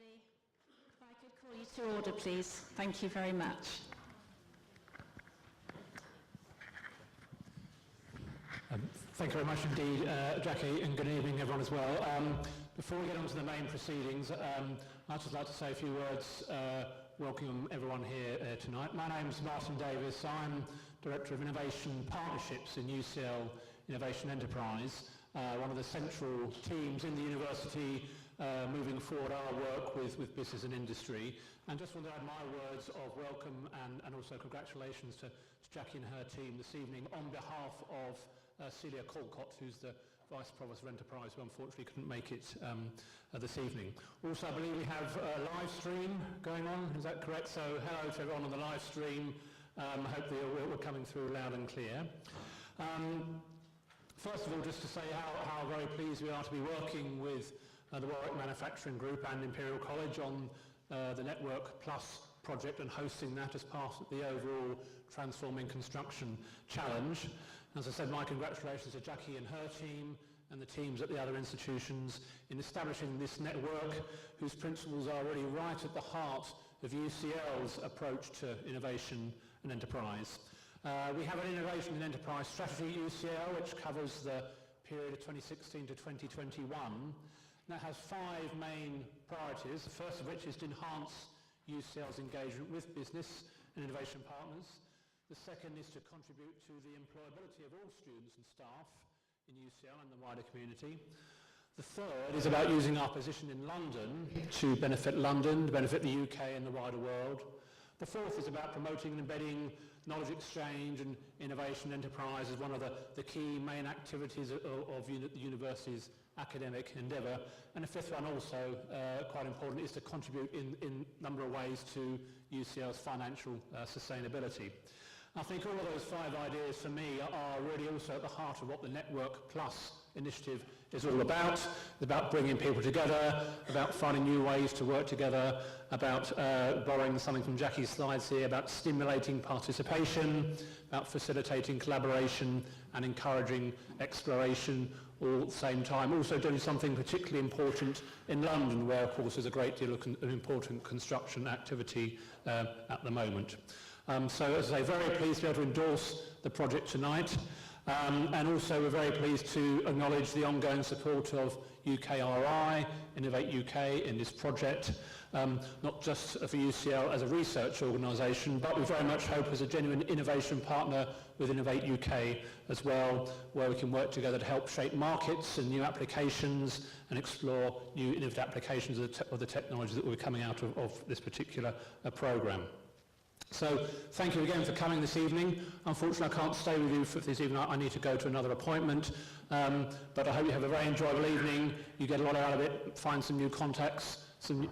everybody. If I could call you to order, please. Thank you very much. Thank you very much indeed, Jackie, and good evening everyone as well. Before we get on to the main proceedings, I'd just like to say a few words welcoming everyone here tonight. My name's Martin Davis. I'm Director of Innovation Partnerships in UCL Innovation Enterprise, one of the central teams in the university moving forward our work with business and industry. And just want to add my words of welcome and also congratulations to Jackie and her team this evening on behalf of Celia Colcott, who's the Vice Provost of Enterprise, who unfortunately couldn't make it this evening. Also, I believe we have a live stream going on, is that correct? So hello to everyone on the live stream. Hopefully we're coming through loud and clear. First of all, just to say how very pleased we are to be working with the Warwick Manufacturing Group and Imperial College on the Network Plus project and hosting that as part of the overall Transforming Construction Challenge. As I said, my congratulations to Jackie and her team and the teams at the other institutions in establishing this network, whose principles are really right at the heart of UCL's approach to innovation and enterprise. We have an innovation and enterprise strategy at UCL which covers the period of 2016 to 2021. That has 5 main priorities, the first of which is to enhance UCL's engagement with business and innovation partners. The second is to contribute to the employability of all students and staff in UCL and the wider community. The third is about using our position in London to benefit London, to benefit the UK and the wider world. The fourth is about promoting and embedding knowledge exchange and innovation enterprise as one of the key main activities of the university's academic endeavour. And the fifth one, also quite important, is to contribute in a number of ways to UCL's financial sustainability. I think all of those 5 ideas for me are really also at the heart of what the Network Plus initiative is all about. It's about bringing people together, about finding new ways to work together, about borrowing something from Jackie's slides here, about stimulating participation, about facilitating collaboration and encouraging exploration all at the same time. Also doing something particularly important in London, where of course there's a great deal of important construction activity at the moment. So as I say, very pleased to be able to endorse the project tonight. And also we're very pleased to acknowledge the ongoing support of UKRI, Innovate UK in this project, not just for UCL as a research organisation, but we very much hope as a genuine innovation partner with Innovate UK as well, where we can work together to help shape markets and new applications and explore new innovative applications of the technology that will be coming out of this particular programme. So thank you again for coming this evening. Unfortunately, I can't stay with you for this evening. I need to go to another appointment. But I hope you have a very enjoyable evening. You get a lot out of it, find some new contacts, and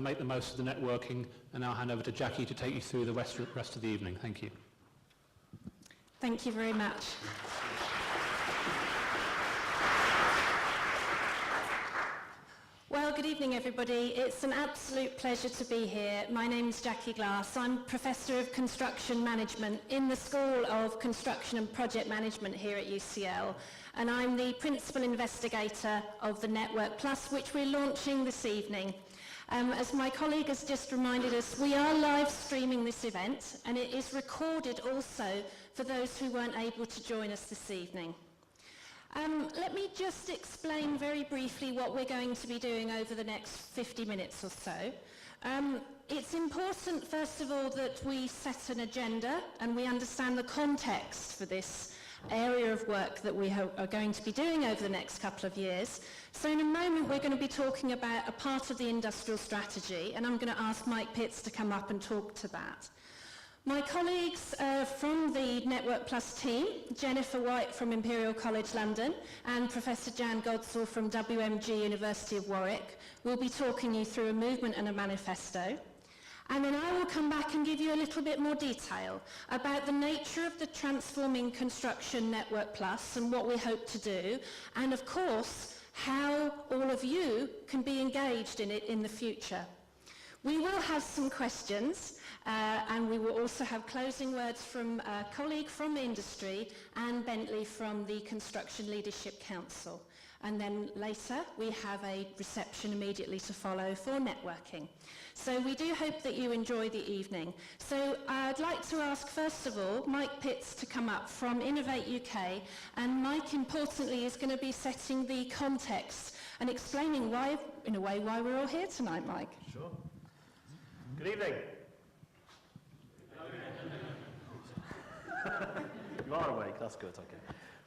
make the most of the networking. And I'll hand over to Jackie to take you through the rest of the evening. Thank you. Thank you very much. Well, good evening everybody. It's an absolute pleasure to be here. My name's Jackie Glass. I'm Professor of Construction Management in the School of Construction and Project Management here at UCL, and I'm the Principal Investigator of the Network Plus, which we're launching this evening. As my colleague has just reminded us, we are live streaming this event, and it is recorded also for those who weren't able to join us this evening. Let me just explain very briefly what we're going to be doing over the next 50 minutes or so. It's important, first of all, that we set an agenda and we understand the context for this area of work that we are going to be doing over the next couple of years. So in a moment we're going to be talking about a part of the industrial strategy, and I'm going to ask Mike Pitts to come up and talk to that. My colleagues from the Network Plus team, Jennifer White from Imperial College London and Professor Jan Godsall from WMG University of Warwick, will be talking you through a movement and a manifesto. And then I will come back and give you a little bit more detail about the nature of the Transforming Construction Network Plus and what we hope to do, and of course how all of you can be engaged in it in the future. We will have some questions, and we will also have closing words from a colleague from industry and Bentley from the Construction Leadership Council. And then later we have a reception immediately to follow for networking. So we do hope that you enjoy the evening. So I'd like to ask first of all Mike Pitts to come up from Innovate UK, and Mike importantly is going to be setting the context and explaining why, in a way, why we're all here tonight, Mike. Sure. Good evening. You are awake, that's good, okay.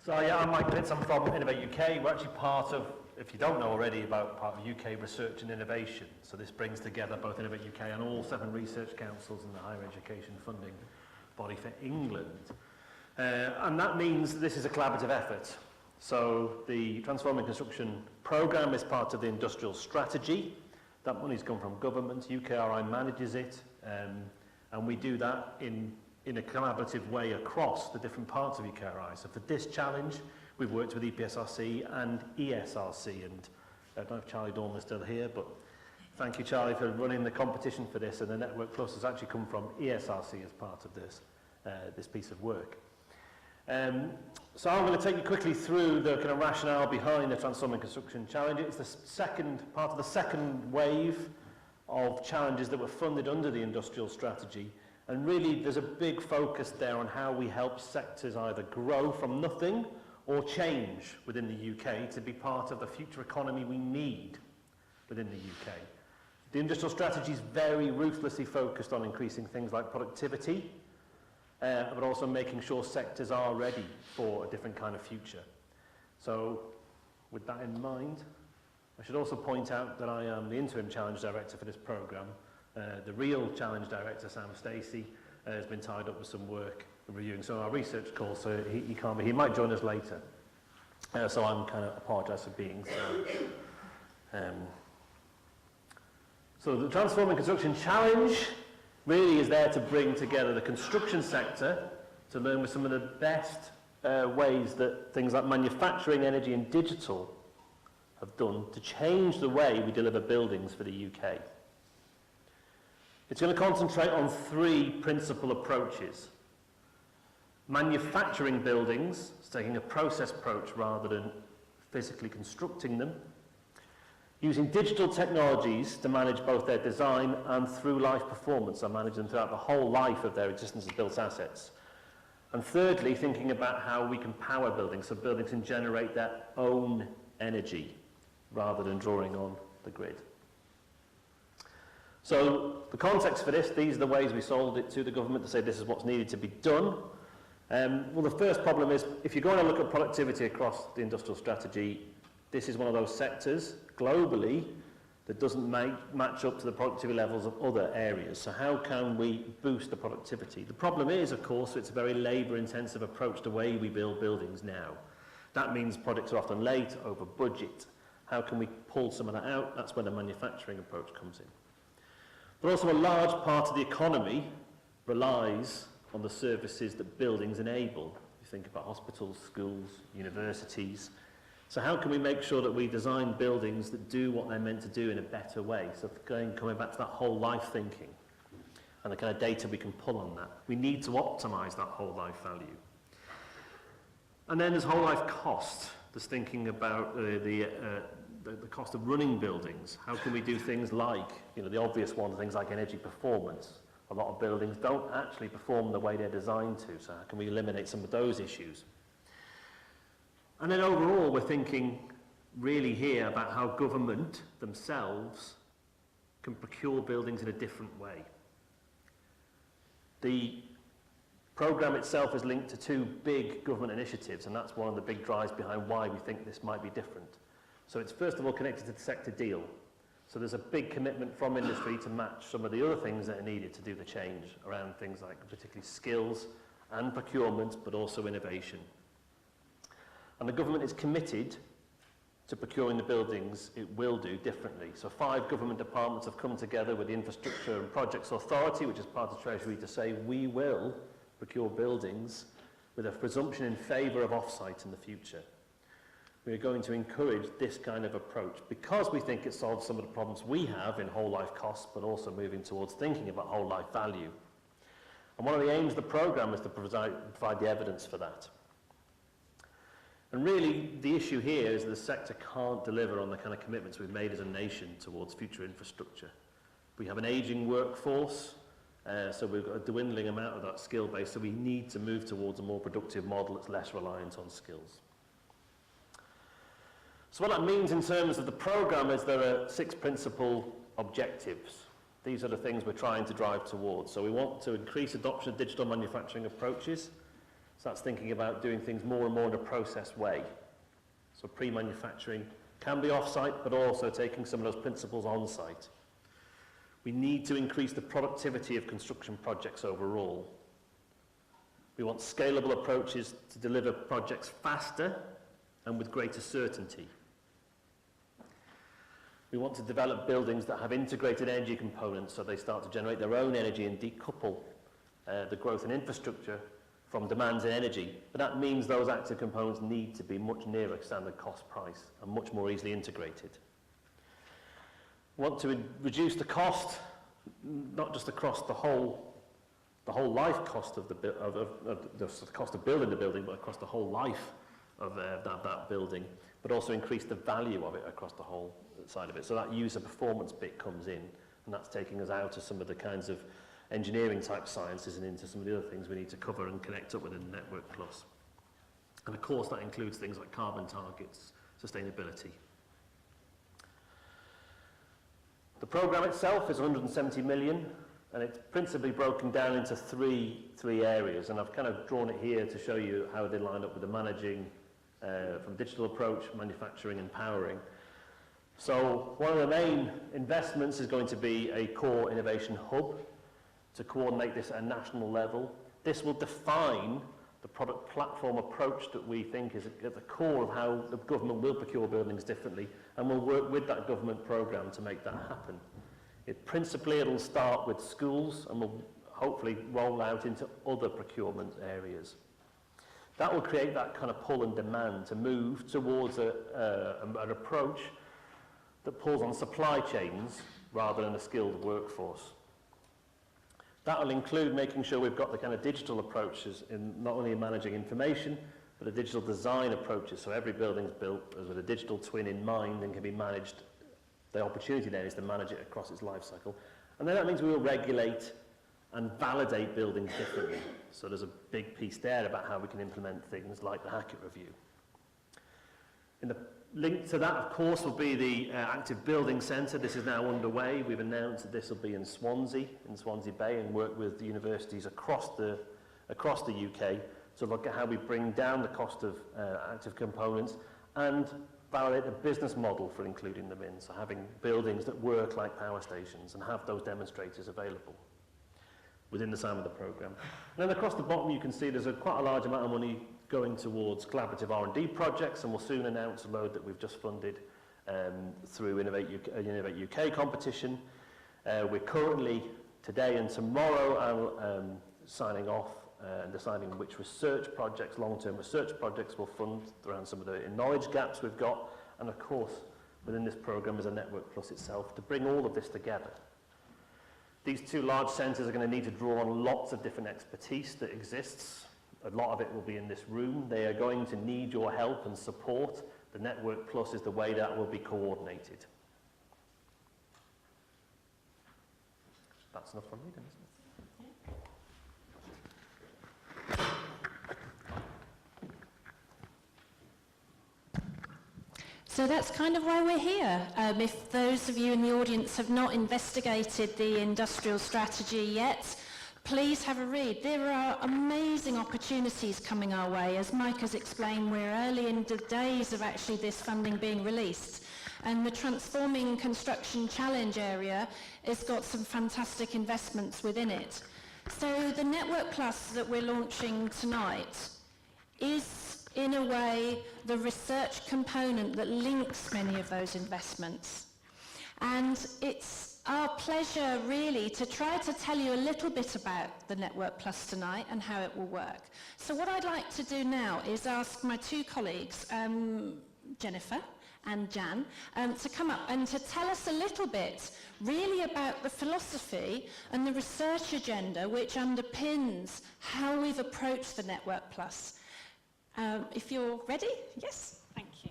So yeah, I'm Mike Pitts, I'm from Innovate UK. We're actually part of, if you don't know already, part of UK Research and Innovation. So this brings together both Innovate UK and all 7 research councils and the higher education funding body for England. And that means this is a collaborative effort. So the Transforming Construction programme is part of the industrial strategy. That money's come from government, UKRI manages it, and we do that in a collaborative way across the different parts of UKRI. So for this challenge, we've worked with EPSRC and ESRC, and I don't know if Charlie Dorn is still here, but thank you, Charlie, for running the competition for this, and the Network Plus has actually come from ESRC as part of this, this piece of work. So I'm going to take you quickly through the kind of rationale behind the Transforming Construction Challenge. It's the second part of the second wave of challenges that were funded under the industrial strategy. And really, there's a big focus there on how we help sectors either grow from nothing or change within the UK to be part of the future economy we need within the UK. The industrial strategy is very ruthlessly focused on increasing things like productivity, but also making sure sectors are ready for a different kind of future. So, with that in mind, I should also point out that I am the interim challenge director for this programme. The real challenge director, Sam Stacey, has been tied up with some work reviewing some of our research calls, so he can't be. He might join us later. So I'm kind of apologise for being so. So the Transforming Construction Challenge really is there to bring together the construction sector to learn with some of the best ways that things like manufacturing, energy and digital have done to change the way we deliver buildings for the UK. It's going to concentrate on 3 principal approaches. Manufacturing buildings, taking a process approach rather than physically constructing them. Using digital technologies to manage both their design and through-life performance, and manage them throughout the whole life of their existence as built assets. And thirdly, thinking about how we can power buildings, so buildings can generate their own energy rather than drawing on the grid. So the context for this, these are the ways we sold it to the government to say this is what's needed to be done. Well, the first problem is, if you're going to look at productivity across the industrial strategy, this is one of those sectors globally that doesn't match up to the productivity levels of other areas. So how can we boost the productivity? The problem is, of course, it's a very labour-intensive approach to the way we build buildings now. That means projects are often late, over budget. How can we pull some of that out? That's where the manufacturing approach comes in. But also a large part of the economy relies on the services that buildings enable. You think about hospitals, schools, universities. So how can we make sure that we design buildings that do what they're meant to do in a better way? So coming back to that whole life thinking and the kind of data we can pull on that. We need to optimise that whole life value. And then there's whole life cost. There's thinking about the cost of running buildings. How can we do things like, the obvious one, things like energy performance. A lot of buildings don't actually perform the way they're designed to, so how can we eliminate some of those issues? And then overall, we're thinking really here about how government themselves can procure buildings in a different way. The programme itself is linked to 2 big government initiatives, and that's one of the big drives behind why we think this might be different. So it's first of all connected to the sector deal. So there's a big commitment from industry to match some of the other things that are needed to do the change around things like particularly skills and procurement, but also innovation. And the government is committed to procuring the buildings it will do differently. So 5 government departments have come together with the Infrastructure and Projects Authority, which is part of Treasury, to say we will procure buildings with a presumption in favour of off-site in the future. We're going to encourage this kind of approach because we think it solves some of the problems we have in whole life costs, but also moving towards thinking about whole life value. And one of the aims of the programme is to provide the evidence for that. And really, the issue here is the sector can't deliver on the kind of commitments we've made as a nation towards future infrastructure. We have an ageing workforce, so we've got a dwindling amount of that skill base, so we need to move towards a more productive model that's less reliant on skills. So what that means in terms of the programme is there are 6 principal objectives. These are the things we're trying to drive towards. So we want to increase adoption of digital manufacturing approaches. So that's thinking about doing things more and more in a process way. So pre-manufacturing can be off-site, but also taking some of those principles on-site. We need to increase the productivity of construction projects overall. We want scalable approaches to deliver projects faster and with greater certainty. We want to develop buildings that have integrated energy components so they start to generate their own energy and decouple the growth in infrastructure from demands in energy. But that means those active components need to be much nearer standard cost price and much more easily integrated. We want to reduce the cost, not just across the whole life cost of the cost of building the building, but across the whole life of that building, but also increase the value of it across the whole side of it. So that user performance bit comes in, and that's taking us out of some of the kinds of engineering type sciences and into some of the other things we need to cover and connect up within Network Plus. And of course that includes things like carbon targets, sustainability. The programme itself is 170 million, and it's principally broken down into three areas, and I've kind of drawn it here to show you how they line up with the managing from digital approach, manufacturing and powering. So one of the main investments is going to be a core innovation hub to coordinate this at a national level. This will define the product platform approach that we think is at the core of how the government will procure buildings differently, and we'll work with that government programme to make that happen. Principally it'll start with schools and will hopefully roll out into other procurement areas. That will create that kind of pull and demand to move towards an approach that pulls on supply chains rather than a skilled workforce. That will include making sure we've got the kind of digital approaches in not only in managing information, but the digital design approaches. So every building's built with a digital twin in mind and can be managed. The opportunity there is to manage it across its life cycle. And then that means we will regulate and validate buildings differently. So there's a big piece there about how we can implement things like the Hackett Review. In the link to that, of course, will be the Active Building Centre. This is now underway. We've announced that this will be in Swansea Bay, and work with the universities across the UK to look at how we bring down the cost of active components and validate a business model for including them in. So having buildings that work like power stations and have those demonstrators available within the SAM of the programme. And then across the bottom you can see there's quite a large amount of money going towards collaborative R&D projects, and we'll soon announce a load that we've just funded through Innovate UK competition. We're currently, today and tomorrow, signing off and deciding which research projects, long-term research projects, we'll fund around some of the knowledge gaps we've got. And of course, within this programme is a Network Plus itself to bring all of this together. These two large centres are going to need to draw on lots of different expertise that exists. A lot of it will be in this room. They are going to need your help and support. The Network Plus is the way that will be coordinated. That's enough from me then, isn't it? So that's kind of why we're here. If those of you in the audience have not investigated the industrial strategy yet, please have a read. There are amazing opportunities coming our way. As Mike has explained, we're early in the days of actually this funding being released. And the Transforming Construction Challenge area has got some fantastic investments within it. So the Network Plus that we're launching tonight is, in a way, the research component that links many of those investments. And it's our pleasure, really, to try to tell you a little bit about the Network Plus tonight and how it will work. So what I'd like to do now is ask my two colleagues, Jennifer and Jan, to come up and to tell us a little bit really about the philosophy and the research agenda which underpins how we've approached the Network Plus. If you're ready, yes, thank you.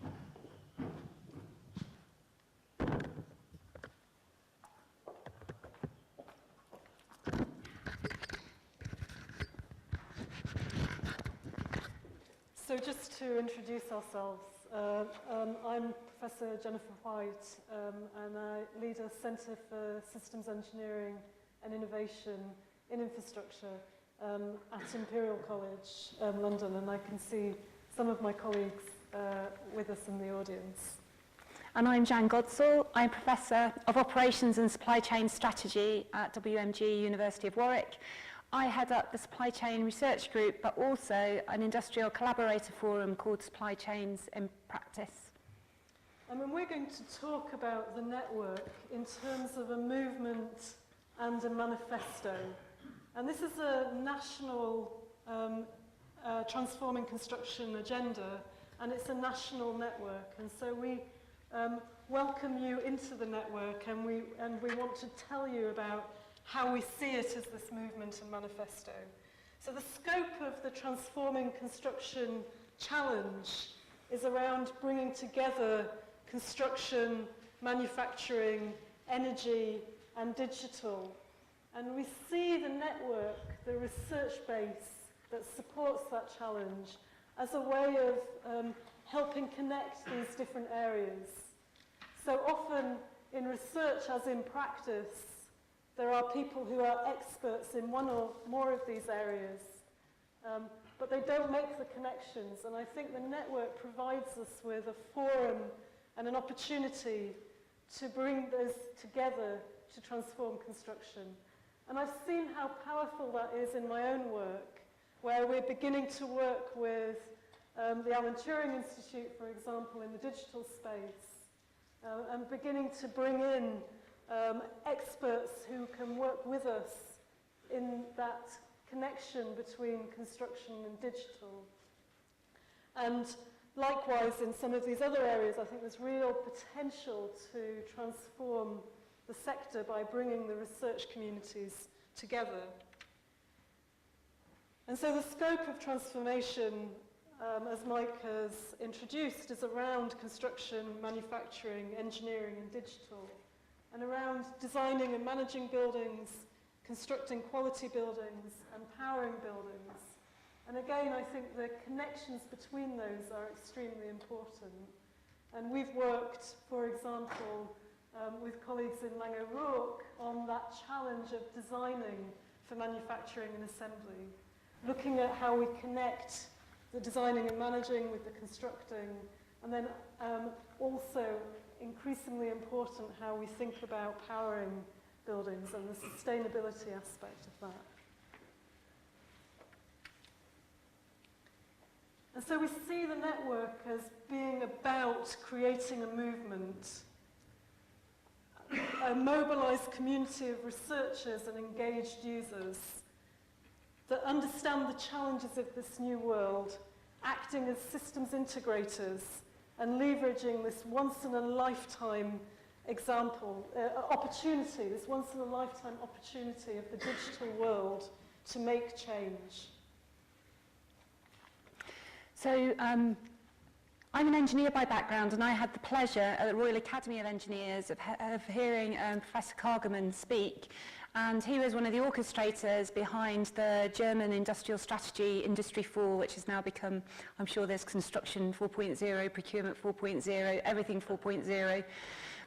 So just to introduce ourselves, I'm Professor Jennifer White, and I lead a Centre for Systems Engineering and Innovation in Infrastructure at Imperial College, London, and I can see some of my colleagues with us in the audience. And I'm Jan Godsall. I'm Professor of Operations and Supply Chain Strategy at WMG University of Warwick. I head up the Supply Chain Research Group, but also an industrial collaborator forum called Supply Chains in Practice. And we're going to talk about the network in terms of a movement and a manifesto. And this is a national transforming construction agenda, and it's a national network. And so we welcome you into the network, and we want to tell you about how we see it as this movement and manifesto. So the scope of the Transforming Construction Challenge is around bringing together construction, manufacturing, energy, and digital. And we see the network, the research base that supports that challenge, as a way of helping connect these different areas. So often in research, as in practice, there are people who are experts in one or more of these areas, but they don't make the connections. And I think the network provides us with a forum and an opportunity to bring those together to transform construction. And I've seen how powerful that is in my own work, where we're beginning to work with the Alan Turing Institute, for example, in the digital space, and beginning to bring in experts who can work with us in that connection between construction and digital. And likewise, in some of these other areas, I think there's real potential to transform the sector by bringing the research communities together. And so the scope of transformation, as Mike has introduced, is around construction, manufacturing, engineering, and digital, and around designing and managing buildings, constructing quality buildings, and powering buildings. And again, I think the connections between those are extremely important. And we've worked, for example, with colleagues in Laing O'Rourke on that challenge of designing for manufacturing and assembly, looking at how we connect the designing and managing with the constructing, and then also increasingly important how we think about powering buildings and the sustainability aspect of that. And so we see the network as being about creating a movement, a mobilised community of researchers and engaged users that understand the challenges of this new world, acting as systems integrators and leveraging this once-in-a-lifetime opportunity, this once-in-a-lifetime opportunity of the digital world to make change. So I'm an engineer by background, and I had the pleasure at the Royal Academy of Engineers of hearing Professor Kargeman speak. And he was one of the orchestrators behind the German industrial strategy, Industry 4, which has now become, I'm sure there's construction 4.0, procurement 4.0, everything 4.0.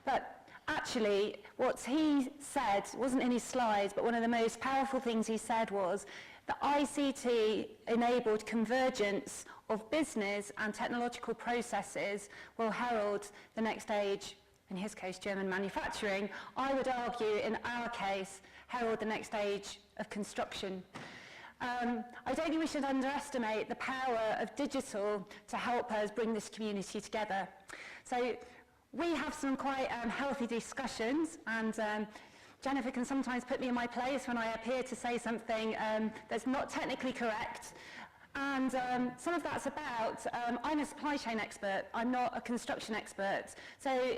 But actually, what he said wasn't in his slides, but one of the most powerful things he said was that ICT enabled convergence of business and technological processes will herald the next stage, in his case, German manufacturing. I would argue, in our case, herald the next stage of construction. I don't think we should underestimate the power of digital to help us bring this community together. So we have some quite healthy discussions, and Jennifer can sometimes put me in my place when I appear to say something that's not technically correct. And some of that's about, I'm a supply chain expert, I'm not a construction expert. So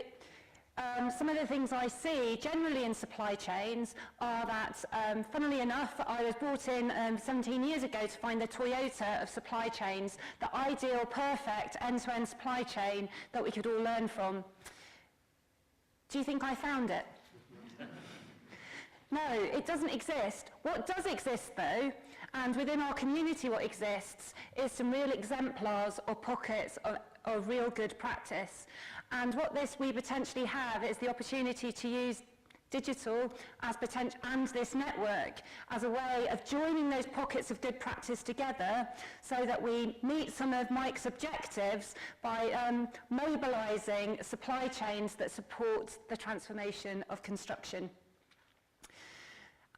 some of the things I see generally in supply chains are that, funnily enough, I was brought in 17 years ago to find the Toyota of supply chains, the ideal, perfect end-to-end supply chain that we could all learn from. Do you think I found it? No, it doesn't exist. What does exist, though, and within our community what exists, is some real exemplars or pockets of real good practice. And what we potentially have is the opportunity to use digital as and this network as a way of joining those pockets of good practice together so that we meet some of Mike's objectives by mobilising supply chains that support the transformation of construction.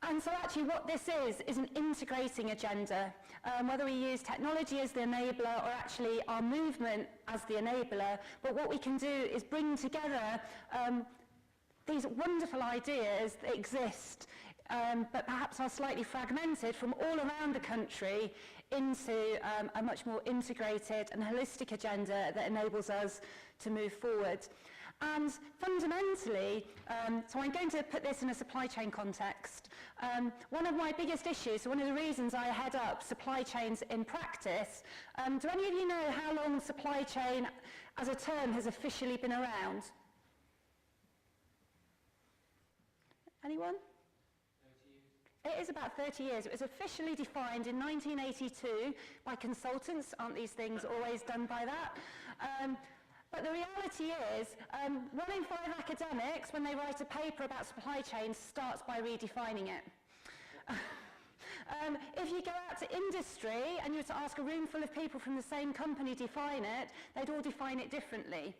And so actually what this is an integrating agenda, whether we use technology as the enabler or actually our movement as the enabler, but what we can do is bring together these wonderful ideas that exist, but perhaps are slightly fragmented from all around the country into a much more integrated and holistic agenda that enables us to move forward. And fundamentally, so I'm going to put this in a supply chain context. One of my biggest issues, one of the reasons I head up supply chains in practice, do any of you know how long supply chain as a term has officially been around? Anyone? 30 years. It is about 30 years. It was officially defined in 1982 by consultants. Aren't these things always done by that? But the reality is, 1 in 5 academics, when they write a paper about supply chains, starts by redefining it. If you go out to industry and you were to ask a room full of people from the same company define it, they'd all define it differently.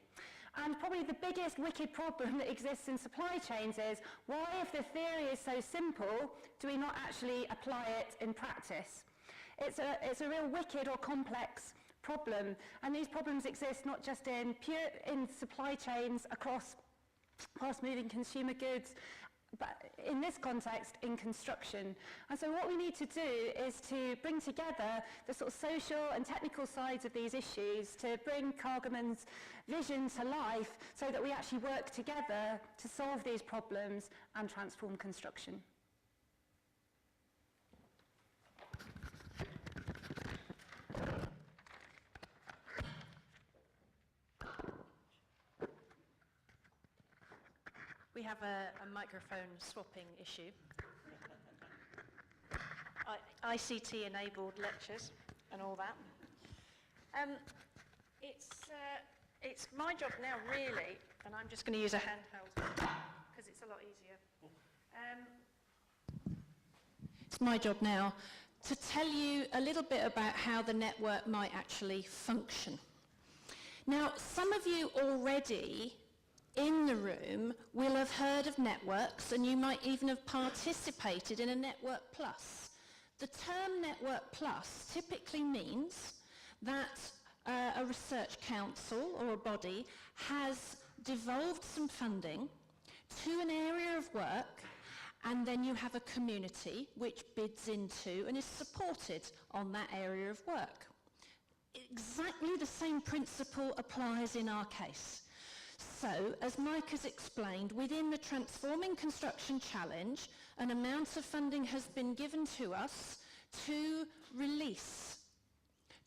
And probably the biggest wicked problem that exists in supply chains is, why, if the theory is so simple, do we not actually apply it in practice? It's a real wicked or complex problem, and these problems exist not just in supply chains across fast-moving consumer goods, but in this context, in construction. And so what we need to do is to bring together the sort of social and technical sides of these issues to bring Cargaman's vision to life so that we actually work together to solve these problems and transform construction. We have a microphone swapping issue. ICT-enabled lectures and all that. It's my job now, really, and I'm just going to use a handheld because it's a lot easier. It's my job now to tell you a little bit about how the network might actually function. Now, some of you already in the room will have heard of networks, and you might even have participated in a Network Plus. The term Network Plus typically means that a research council or a body has devolved some funding to an area of work, and then you have a community which bids into and is supported on that area of work. Exactly the same principle applies in our case. So, as Mike has explained, within the Transforming Construction Challenge, an amount of funding has been given to us to release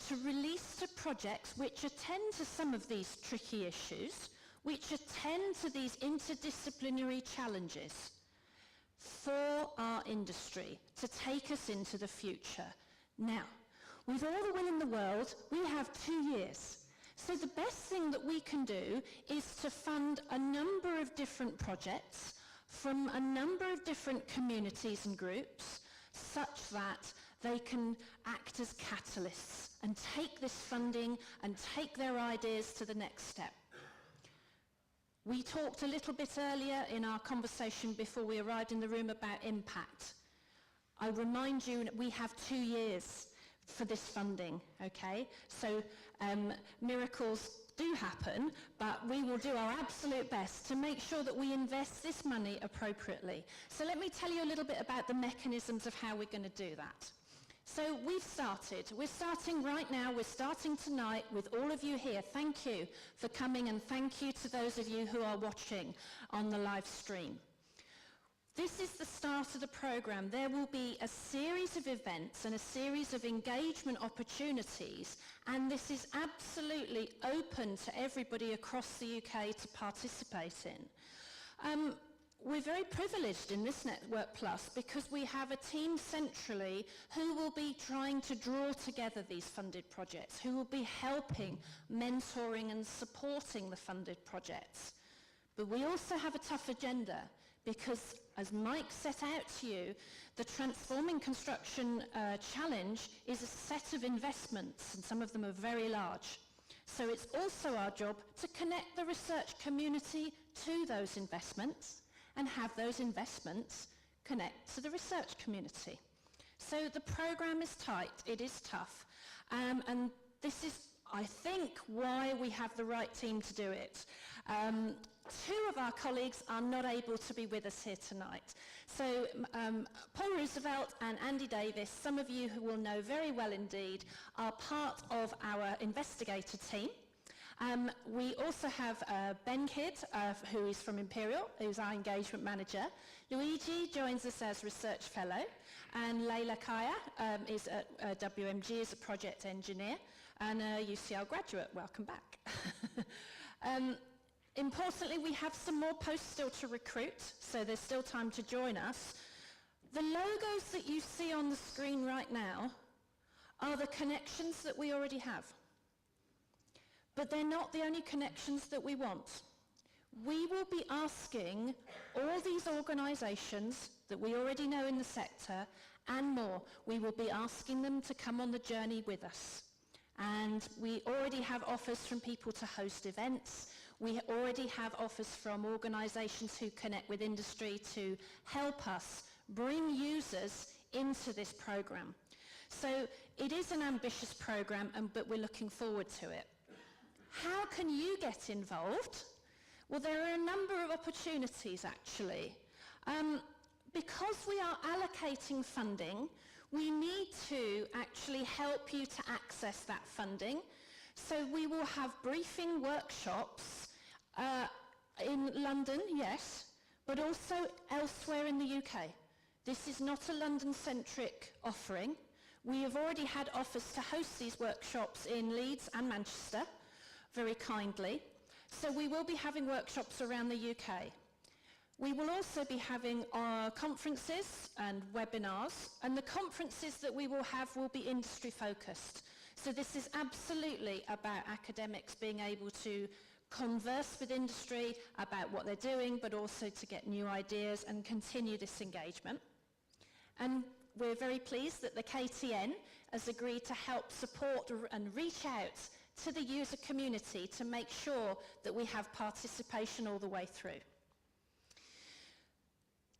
to projects which attend to some of these tricky issues, which attend to these interdisciplinary challenges for our industry to take us into the future. Now, with all the will in the world, we have 2 years. So the best thing that we can do is to fund a number of different projects from a number of different communities and groups such that they can act as catalysts and take this funding and take their ideas to the next step. We talked a little bit earlier in our conversation before we arrived in the room about impact. I remind you that we have 2 years for this funding, okay? So miracles do happen, but we will do our absolute best to make sure that we invest this money appropriately. So let me tell you a little bit about the mechanisms of how we're going to do that. So we've started. We're starting right now. We're starting tonight with all of you here. Thank you for coming, and thank you to those of you who are watching on the live stream. This is the start of the programme. There will be a series of events and a series of engagement opportunities, and this is absolutely open to everybody across the UK to participate in. We're very privileged in this Network Plus because we have a team centrally who will be trying to draw together these funded projects, who will be helping, mentoring and supporting the funded projects. But we also have a tough agenda because, as Mike set out to you, the Transforming Construction Challenge is a set of investments, and some of them are very large. So it's also our job to connect the research community to those investments and have those investments connect to the research community. So the programme is tight, it is tough, and this is, I think, why we have the right team to do it. Two of our colleagues are not able to be with us here tonight. So Paul Roosevelt and Andy Davis, some of you who will know very well indeed, are part of our investigator team. We also have Ben Kidd, who is from Imperial, who's our engagement manager. Luigi joins us as research fellow, and Leila Kaya is at WMG as a project engineer, and a UCL graduate. Welcome back. Importantly, we have some more posts still to recruit, so there's still time to join us. The logos that you see on the screen right now are the connections that we already have. But they're not the only connections that we want. We will be asking all these organisations that we already know in the sector and more, we will be asking them to come on the journey with us. And we already have offers from people to host events. We already have offers from organisations who connect with industry to help us bring users into this programme. So it is an ambitious programme, but we're looking forward to it. How can you get involved? Well, there are a number of opportunities, actually. Because we are allocating funding, we need to actually help you to access that funding. So we will have briefing workshops in London, yes, but also elsewhere in the UK. This is not a London-centric offering. We have already had offers to host these workshops in Leeds and Manchester, very kindly. So we will be having workshops around the UK. We will also be having our conferences and webinars, and the conferences that we will have will be industry focused. So this is absolutely about academics being able to converse with industry about what they're doing, but also to get new ideas and continue this engagement. And we're very pleased that the KTN has agreed to help support and reach out to the user community to make sure that we have participation all the way through.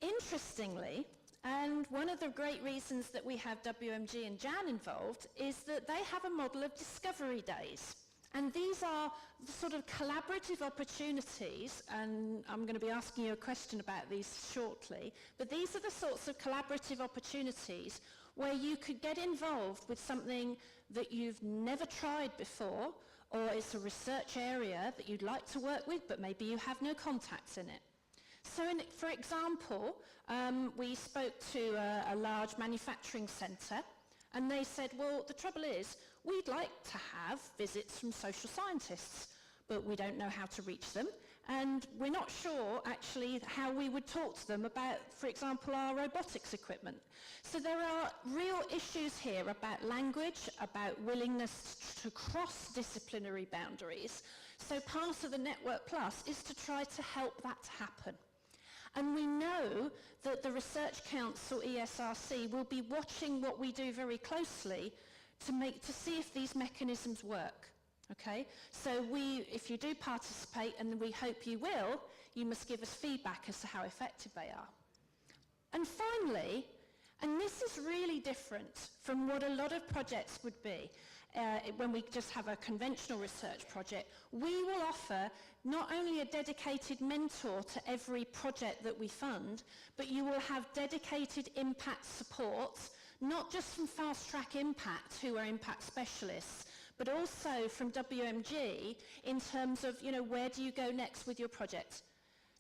Interestingly, and one of the great reasons that we have WMG and Jan involved is that they have a model of discovery days. And these are the sort of collaborative opportunities, and I'm going to be asking you a question about these shortly, but these are the sorts of collaborative opportunities where you could get involved with something that you've never tried before, or it's a research area that you'd like to work with, but maybe you have no contacts in it. So for example, we spoke to a large manufacturing centre, and they said, well, the trouble is, we'd like to have visits from social scientists, but we don't know how to reach them, and we're not sure actually how we would talk to them about, for example, our robotics equipment. So there are real issues here about language, about willingness to cross disciplinary boundaries. So part of the Network Plus is to try to help that happen. And we know that the Research Council, ESRC, will be watching what we do very closely to see if these mechanisms work. Okay? So if you do participate, and we hope you will, you must give us feedback as to how effective they are. And finally, and this is really different from what a lot of projects would be, when we just have a conventional research project, we will offer not only a dedicated mentor to every project that we fund, but you will have dedicated impact support not just from Fast Track Impact, who are impact specialists, but also from WMG in terms of, you know, where do you go next with your project?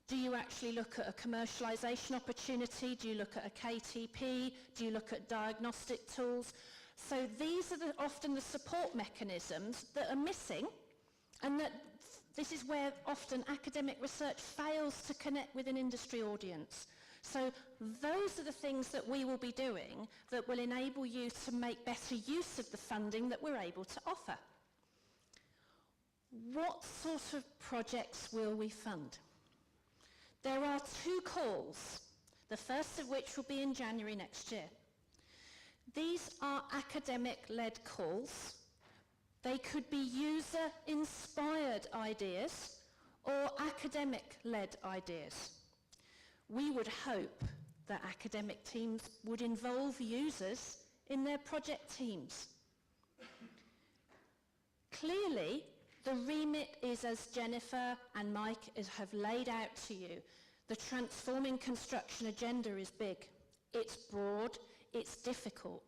Do you actually look at a commercialisation opportunity? Do you look at a KTP? Do you look at diagnostic tools? So these are often the support mechanisms that are missing, and that this is where often academic research fails to connect with an industry audience. So those are the things that we will be doing that will enable you to make better use of the funding that we're able to offer. What sort of projects will we fund? There are 2 calls, the first of which will be in January next year. These are academic-led calls. They could be user-inspired ideas or academic-led ideas. We would hope that academic teams would involve users in their project teams. Clearly, the remit is, as Jennifer and Mike have laid out to you, the transforming construction agenda is big. It's broad, it's difficult.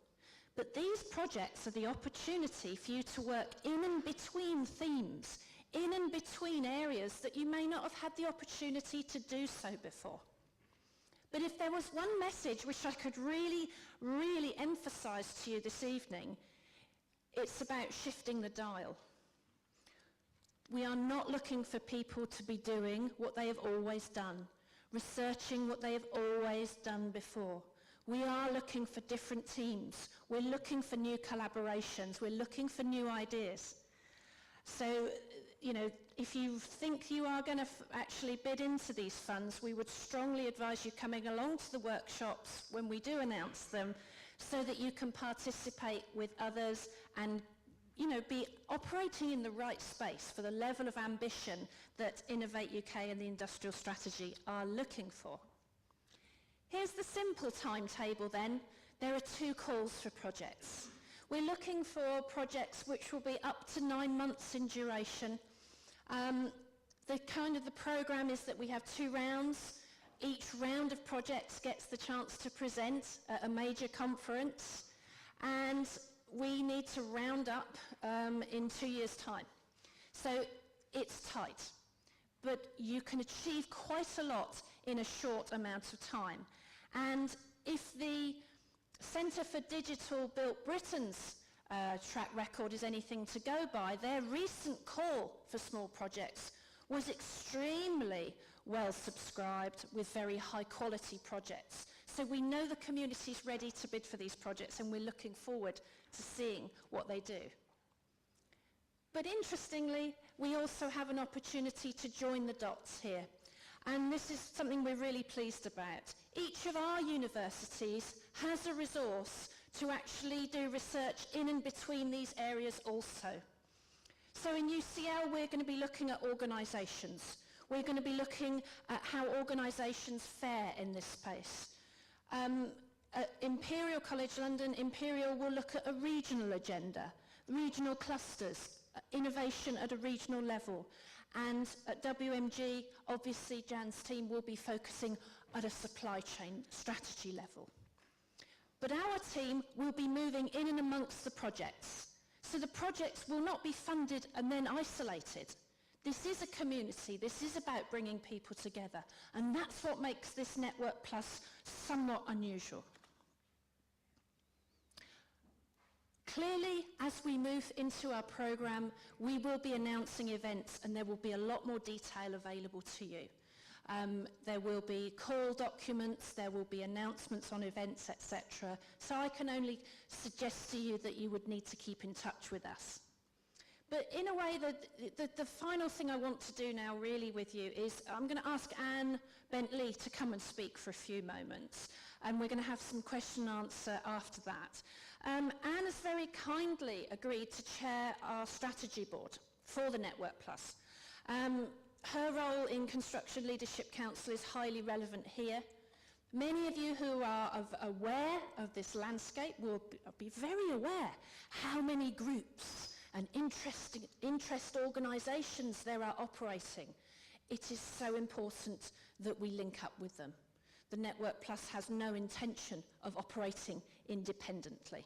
But these projects are the opportunity for you to work in and between themes, in and between areas that you may not have had the opportunity to do so before. But if there was one message which I could really, really emphasize to you this evening, it's about shifting the dial. We are not looking for people to be doing what they have always done, researching what they have always done before. We are looking for different teams. We're looking for new collaborations. We're looking for new ideas. So, you know, if you think you are going to actually bid into these funds, we would strongly advise you coming along to the workshops when we do announce them, so that you can participate with others and, you know, be operating in the right space for the level of ambition that Innovate UK and the industrial strategy are looking for. Here's the simple timetable then. There are 2 calls for projects. We're looking for projects which will be up to 9 months in duration. The programme is that we have 2 rounds. Each round of projects gets the chance to present at a major conference, and we need to round up in 2 years' time. So it's tight, but you can achieve quite a lot in a short amount of time. And if the Centre for Digital Built Britain's track record is anything to go by, their recent call for small projects was extremely well subscribed with very high quality projects. So we know the community's ready to bid for these projects, and we're looking forward to seeing what they do. But interestingly, we also have an opportunity to join the dots here. And this is something we're really pleased about. Each of our universities has a resource to actually do research in and between these areas also. So in UCL, we're going to be looking at organisations. We're going to be looking at how organisations fare in this space. At Imperial College London, Imperial will look at a regional agenda, regional clusters, innovation at a regional level. And at WMG, obviously Jan's team will be focusing at a supply chain strategy level. But our team will be moving in and amongst the projects. So the projects will not be funded and then isolated. This is a community. This is about bringing people together. And that's what makes this Network Plus somewhat unusual. Clearly, as we move into our programme, we will be announcing events, and there will be a lot more detail available to you. There will be call documents, there will be announcements on events, etc. So I can only suggest to you that you would need to keep in touch with us. But in a way, the final thing I want to do now really with you is I'm going to ask Anne Bentley to come and speak for a few moments. And we're going to have some question and answer after that. Anne has very kindly agreed to chair our strategy board for the Network Plus. Her role in Construction Leadership Council is highly relevant here. Many of you who are aware of this landscape will be very aware how many groups and interest organisations there are operating. It is so important that we link up with them, The Network Plus has no intention of operating independently.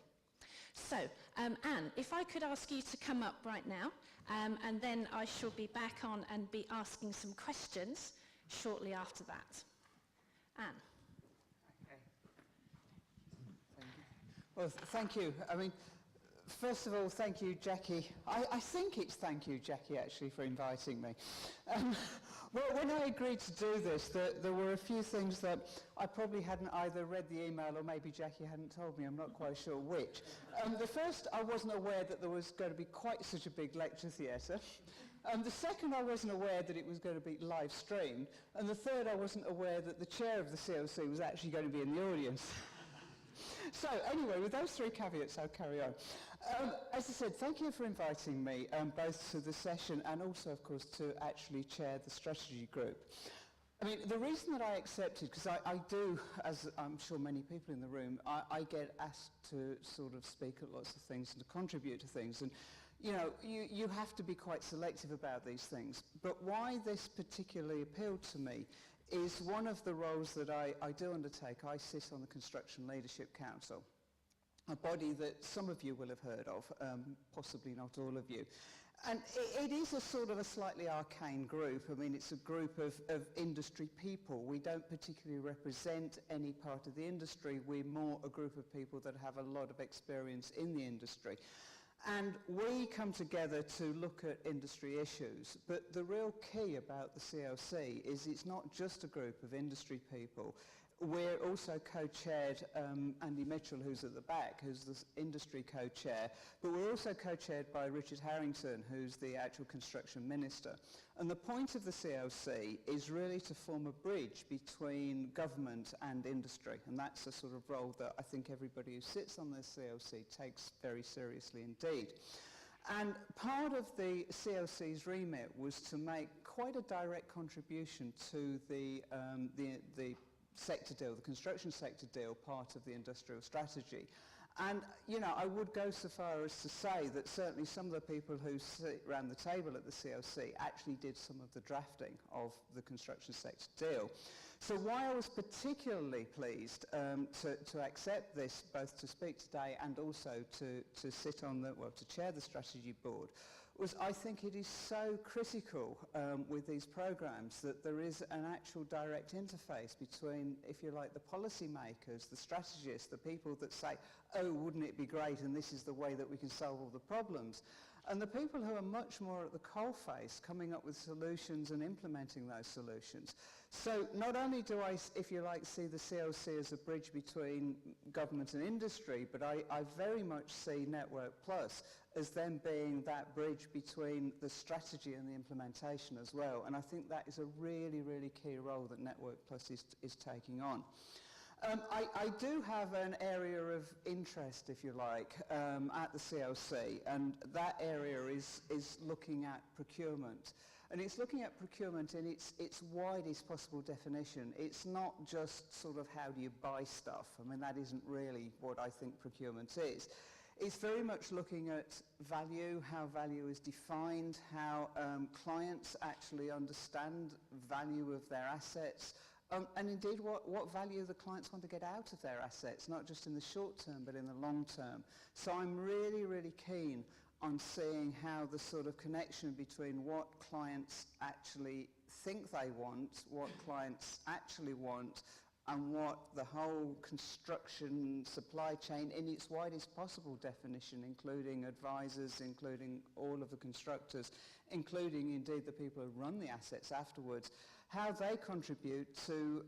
So, Anne, if I could ask you to come up right now, and then I shall be back on and be asking some questions shortly after that. Anne. Okay. Thank you. Well, thank you. I mean, first of all, thank you, Jackie. I think it's thank you, Jackie, actually, for inviting me. Well, when I agreed to do this, there were a few things that I probably hadn't either read the email or maybe Jackie hadn't told me. I'm not quite sure which. The first, I wasn't aware that there was going to be quite such a big lecture theatre. The second, I wasn't aware that it was going to be live streamed. And the third, I wasn't aware that the chair of the CLC was actually going to be in the audience. So anyway, with those three caveats, I'll carry on. As I said, thank you for inviting me, both to the session and also, of course, to actually chair the strategy group. I mean, the reason that I accepted, because I do, as I'm sure many people in the room, I get asked to sort of speak at lots of things and to contribute to things. And, you know, you have to be quite selective about these things. But why this particularly appealed to me is one of the roles that I do undertake. I sit on the Construction Leadership Council, a body that some of you will have heard of, possibly not all of you. And it is a sort of a slightly arcane group. I mean, it's a group of industry people. We don't particularly represent any part of the industry. We're more a group of people that have a lot of experience in the industry. And we come together to look at industry issues. But the real key about the CLC is it's not just a group of industry people. We're also co-chaired, Andy Mitchell, who's at the back, who's the industry co-chair, but we're also co-chaired by Richard Harrington, who's the actual construction minister. And the point of the CLC is really to form a bridge between government and industry, and that's a sort of role that I think everybody who sits on the CLC takes very seriously indeed. And part of the CLC's remit was to make quite a direct contribution to the sector deal, the construction sector deal, part of the industrial strategy. And, you know, I would go so far as to say that certainly some of the people who sit around the table at the CLC actually did some of the drafting of the construction sector deal. So why I was particularly pleased to accept this, both to speak today and also to sit on the, well, to chair the strategy board, was I think it is so critical with these programs that there is an actual direct interface between, if you like, the policy makers, the strategists, the people that say, oh, wouldn't it be great, and this is the way that we can solve all the problems, and the people who are much more at the coalface, coming up with solutions and implementing those solutions. So not only do I, if you like, see the CLC as a bridge between government and industry, but I very much see Network Plus as then being that bridge between the strategy and the implementation as well. And I think that is a really, really key role that Network Plus is taking on. I do have an area of interest, if you like, at the CLC, and that area is looking at procurement. And it's looking at procurement in its widest possible definition. It's not just sort of how do you buy stuff. I mean, that isn't really what I think procurement is. It's very much looking at value, how value is defined, how clients actually understand value of their assets, and indeed what value the clients want to get out of their assets, not just in the short term but in the long term. So I'm really, really keen on seeing how the sort of connection between what clients actually think they want, what clients actually want, and what the whole construction supply chain in its widest possible definition, including advisors, including all of the constructors, including indeed the people who run the assets afterwards, how they contribute to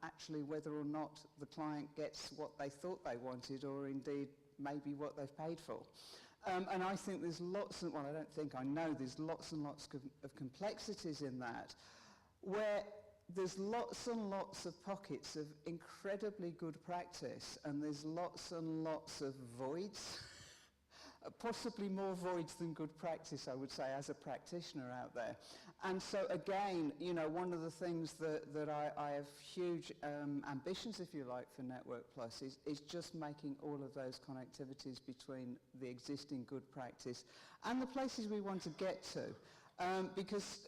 actually whether or not the client gets what they thought they wanted or indeed maybe what they've paid for. And I think there's lots of, well, I don't think, I know there's lots and lots of complexities in that, where there's lots and lots of pockets of incredibly good practice, and there's lots and lots of voids, possibly more voids than good practice, I would say, as a practitioner out there. And so again, you know, one of the things that I have huge ambitions, if you like, for Network Plus is just making all of those connectivities between the existing good practice and the places we want to get to. Because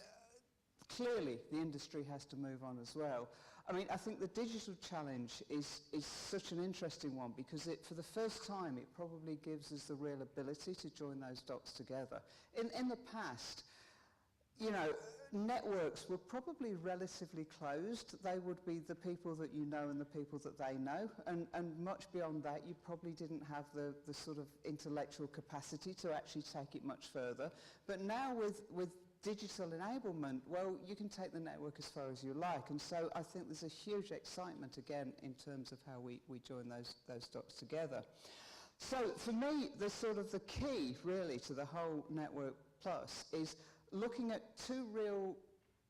clearly the industry has to move on as well. I mean, I think the digital challenge is such an interesting one because for the first time it probably gives us the real ability to join those dots together. In the past, you know, networks were probably relatively closed. They would be the people that you know and the people that they know, and much beyond that you probably didn't have the sort of intellectual capacity to actually take it much further. But now with digital enablement, well, you can take the network as far as you like, and so I think there's a huge excitement again in terms of how we join those dots together. So for me, the key really to the whole Network Plus is looking at two real,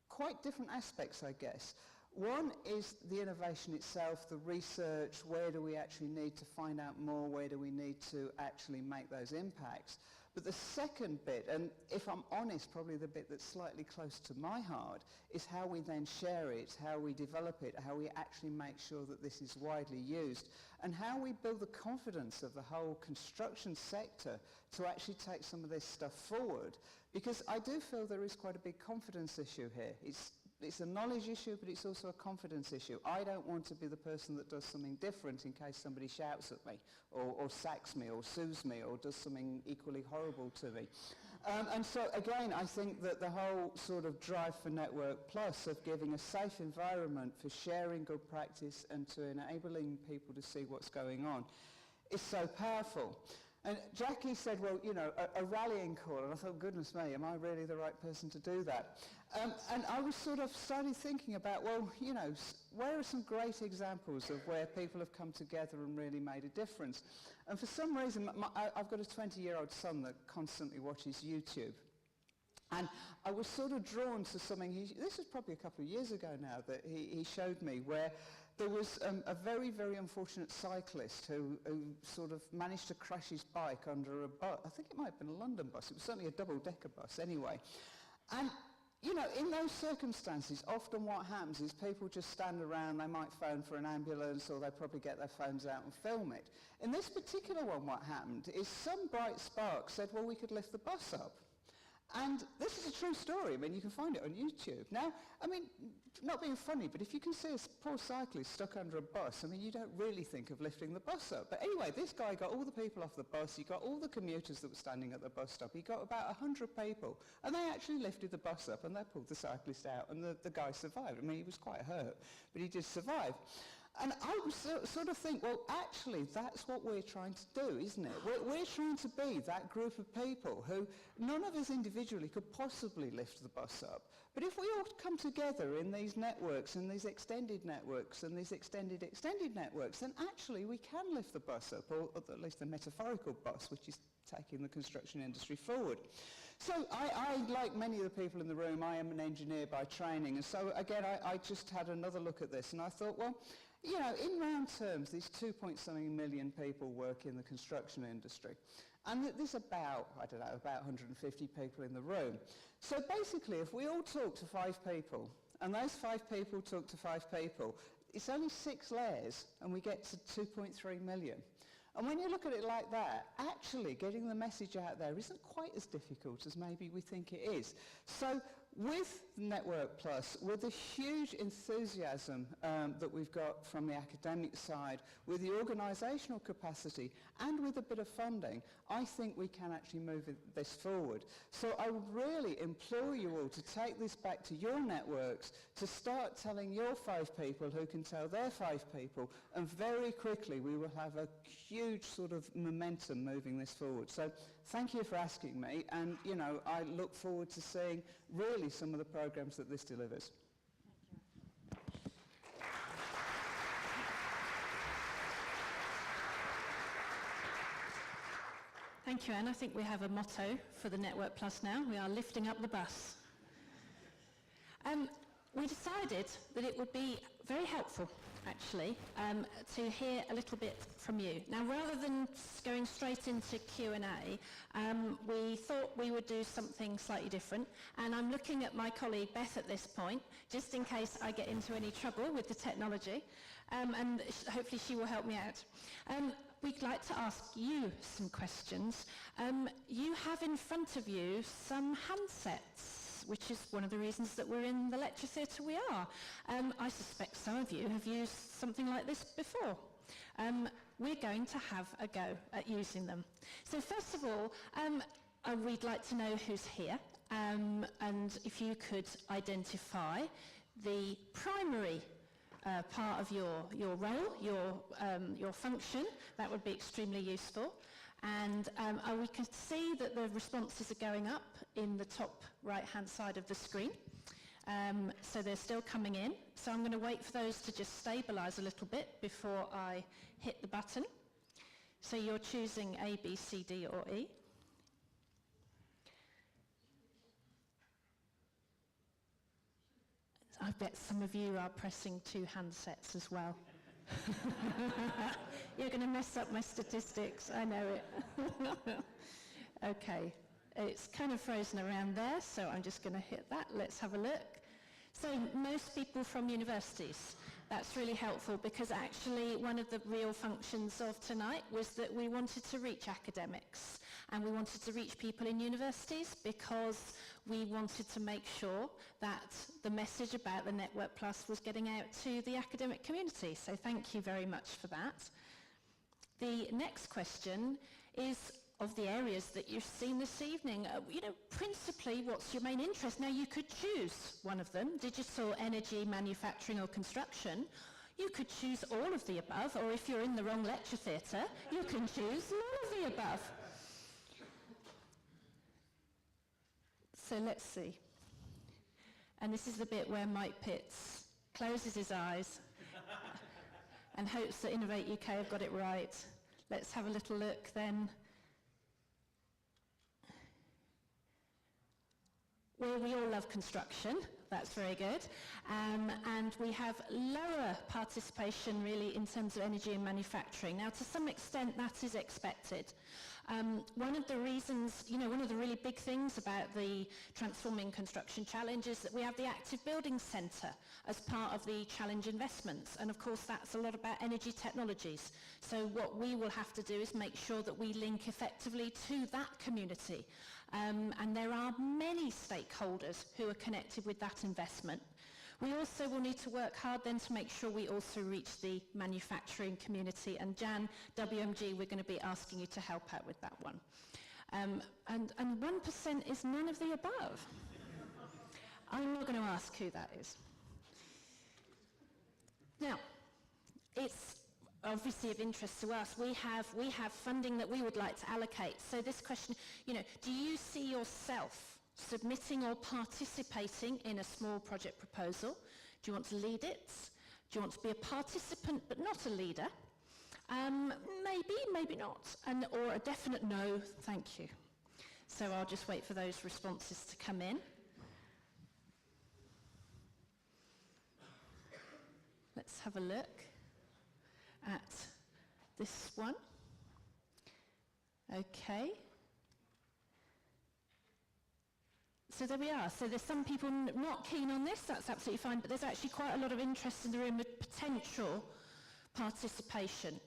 quite different aspects, I guess. One is the innovation itself, the research, where do we actually need to find out more, where do we need to actually make those impacts. But the second bit, and if I'm honest, probably the bit that's slightly close to my heart, is how we then share it, how we develop it, how we actually make sure that this is widely used, and how we build the confidence of the whole construction sector to actually take some of this stuff forward. Because I do feel there is quite a big confidence issue here. It's a knowledge issue, but it's also a confidence issue. I don't want to be the person that does something different in case somebody shouts at me, or sacks me, or sues me, or does something equally horrible to me. And so again, I think that the whole sort of drive for Network Plus of giving a safe environment for sharing good practice and to enabling people to see what's going on is so powerful. And Jackie said, well, you know, a rallying call, and I thought, goodness me, am I really the right person to do that? And I was sort of started thinking about, well, you know, where are some great examples of where people have come together and really made a difference? And for some reason, I've got a 20-year-old son that constantly watches YouTube. And I was sort of drawn to something, this was probably a couple of years ago now, that he showed me, where there was a very, very unfortunate cyclist who sort of managed to crash his bike under a bus. I think it might have been a London bus. It was certainly a double-decker bus anyway. And, you know, in those circumstances, often what happens is people just stand around, they might phone for an ambulance, or they probably get their phones out and film it. In this particular one, what happened is some bright spark said, well, we could lift the bus up. And this is a true story. I mean, you can find it on YouTube. Now, I mean, not being funny, but if you can see a poor cyclist stuck under a bus, I mean, you don't really think of lifting the bus up. But anyway, this guy got all the people off the bus. He got all the commuters that were standing at the bus stop. He got about 100 people. And they actually lifted the bus up, and they pulled the cyclist out, and the guy survived. I mean, he was quite hurt, but he did survive. And I was sort of think, well, actually, that's what we're trying to do, isn't it? We're trying to be that group of people who none of us individually could possibly lift the bus up. But if we all come together in these networks and these extended networks and these extended networks, then actually we can lift the bus up, or at least the metaphorical bus, which is taking the construction industry forward. So I, like many of the people in the room, I am an engineer by training. And so, again, I just had another look at this, and I thought, well, you know, in round terms, these 2-point-something million people work in the construction industry. And there's about, I don't know, about 150 people in the room. So basically, if we all talk to 5 people, and those 5 people talk to 5 people, it's only 6 layers, and we get to 2.3 million. And when you look at it like that, actually getting the message out there isn't quite as difficult as maybe we think it is. So with Network Plus, with the huge enthusiasm that we've got from the academic side, with the organisational capacity, and with a bit of funding, I think we can actually move this forward. So I would really implore you all to take this back to your networks, to start telling your 5 people who can tell their 5 people, and very quickly we will have a huge sort of momentum moving this forward. So thank you for asking me, and you know, I look forward to seeing really some of the programs that this delivers. Thank you, Anne. I think we have a motto for the Network Plus now. We are lifting up the bus. We decided that it would be very helpful, actually, to hear a little bit from you. Now, rather than going straight into Q&A, we thought we would do something slightly different. And I'm looking at my colleague Beth at this point, just in case I get into any trouble with the technology. And hopefully she will help me out. We'd like to ask you some questions. You have in front of you some handsets which is one of the reasons that we're in the lecture theatre we are. I suspect some of you have used something like this before. We're going to have a go at using them. So first of all, we'd like to know who's here, and if you could identify the primary part of your role, your function, that would be extremely useful. And we can see that the responses are going up in the top right-hand side of the screen. So they're still coming in. So I'm going to wait for those to just stabilise a little bit before I hit the button. So you're choosing A, B, C, D or E. I bet some of you are pressing 2 handsets as well. You're going to mess up my statistics, I know it. Okay, it's kind of frozen around there, so I'm just going to hit that. Let's have a look. So most people from universities. That's really helpful because actually one of the real functions of tonight was that we wanted to reach academics and we wanted to reach people in universities because we wanted to make sure that the message about the Network Plus was getting out to the academic community. So thank you very much for that. The next question is of the areas that you've seen this evening. Principally, what's your main interest? Now, you could choose one of them, digital, energy, manufacturing or construction. You could choose all of the above, or if you're in the wrong lecture theatre, you can choose none of the above. So let's see. And this is the bit where Mike Pitts closes his eyes and hopes that Innovate UK have got it right. Let's have a little look then. Well, we all love construction, that's very good, and we have lower participation really in terms of energy and manufacturing. Now, to some extent that is expected. One of the reasons, one of the really big things about the Transforming Construction Challenge is that we have the Active Building Centre as part of the challenge investments, and of course that's a lot about energy technologies. So what we will have to do is make sure that we link effectively to that community. And there are many stakeholders who are connected with that investment. We also will need to work hard then to make sure we also reach the manufacturing community. And Jan, WMG, we're going to be asking you to help out with that one. And 1% is none of the above. I'm not going to ask who that is. Now, it's obviously of interest to us. We have funding that we would like to allocate. So this question, do you see yourself submitting or participating in a small project proposal? Do you want to lead it? Do you want to be a participant but not a leader? Maybe, maybe not. Or a definite no, thank you. So I'll just wait for those responses to come in. Let's have a look at this one. Okay. So there we are. So there's some people not keen on this, that's absolutely fine, but there's actually quite a lot of interest in the room with potential participation.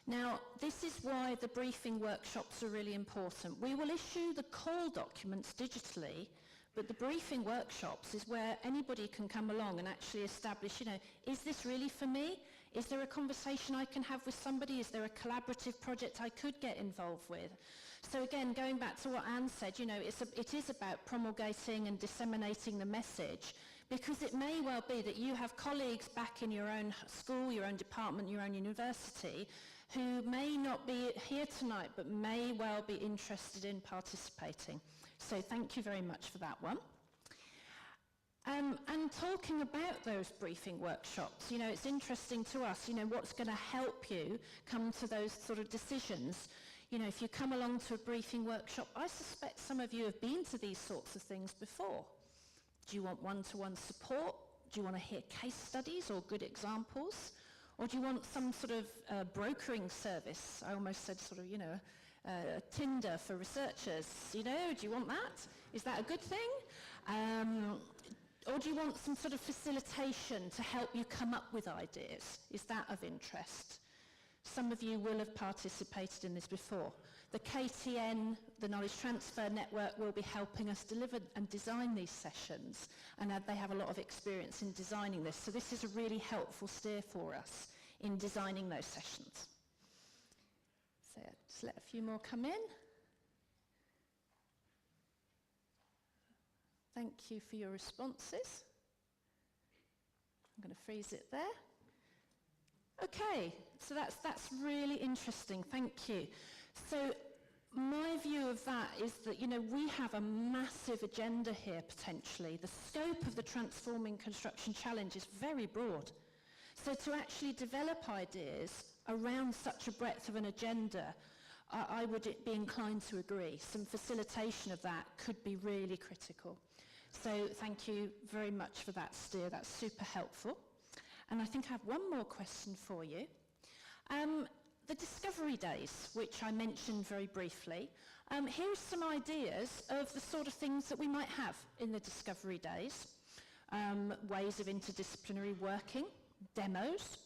Now, this is why the briefing workshops are really important. We will issue the call documents digitally, but the briefing workshops is where anybody can come along and actually establish, is this really for me? Is there a conversation I can have with somebody? Is there a collaborative project I could get involved with? So again, going back to what Anne said, it is about promulgating and disseminating the message, because it may well be that you have colleagues back in your own school, your own department, your own university, who may not be here tonight, but may well be interested in participating. So thank you very much for that one. And talking about those briefing workshops, it's interesting to us, what's going to help you come to those sort of decisions. If you come along to a briefing workshop, I suspect some of you have been to these sorts of things before. Do you want one-to-one support? Do you want to hear case studies or good examples? Or do you want some sort of brokering service? I almost said sort of, a Tinder for researchers. Do you want that? Is that a good thing? Or do you want some sort of facilitation to help you come up with ideas? Is that of interest? Some of you will have participated in this before. The KTN, the Knowledge Transfer Network, will be helping us deliver and design these sessions, and they have a lot of experience in designing this. So this is a really helpful steer for us in designing those sessions. So just let a few more come in. Thank you for your responses. I'm going to freeze it there. Okay, so that's really interesting, thank you. So my view of that is that, you know, we have a massive agenda here potentially. The scope of the Transforming Construction Challenge is very broad. So to actually develop ideas around such a breadth of an agenda, I would be inclined to agree. Some facilitation of that could be really critical. So thank you very much for that steer, that's super helpful. And I think I have one more question for you. The Discovery Days, which I mentioned very briefly, here's some ideas of the sort of things that we might have in the Discovery Days. Ways of interdisciplinary working, demos,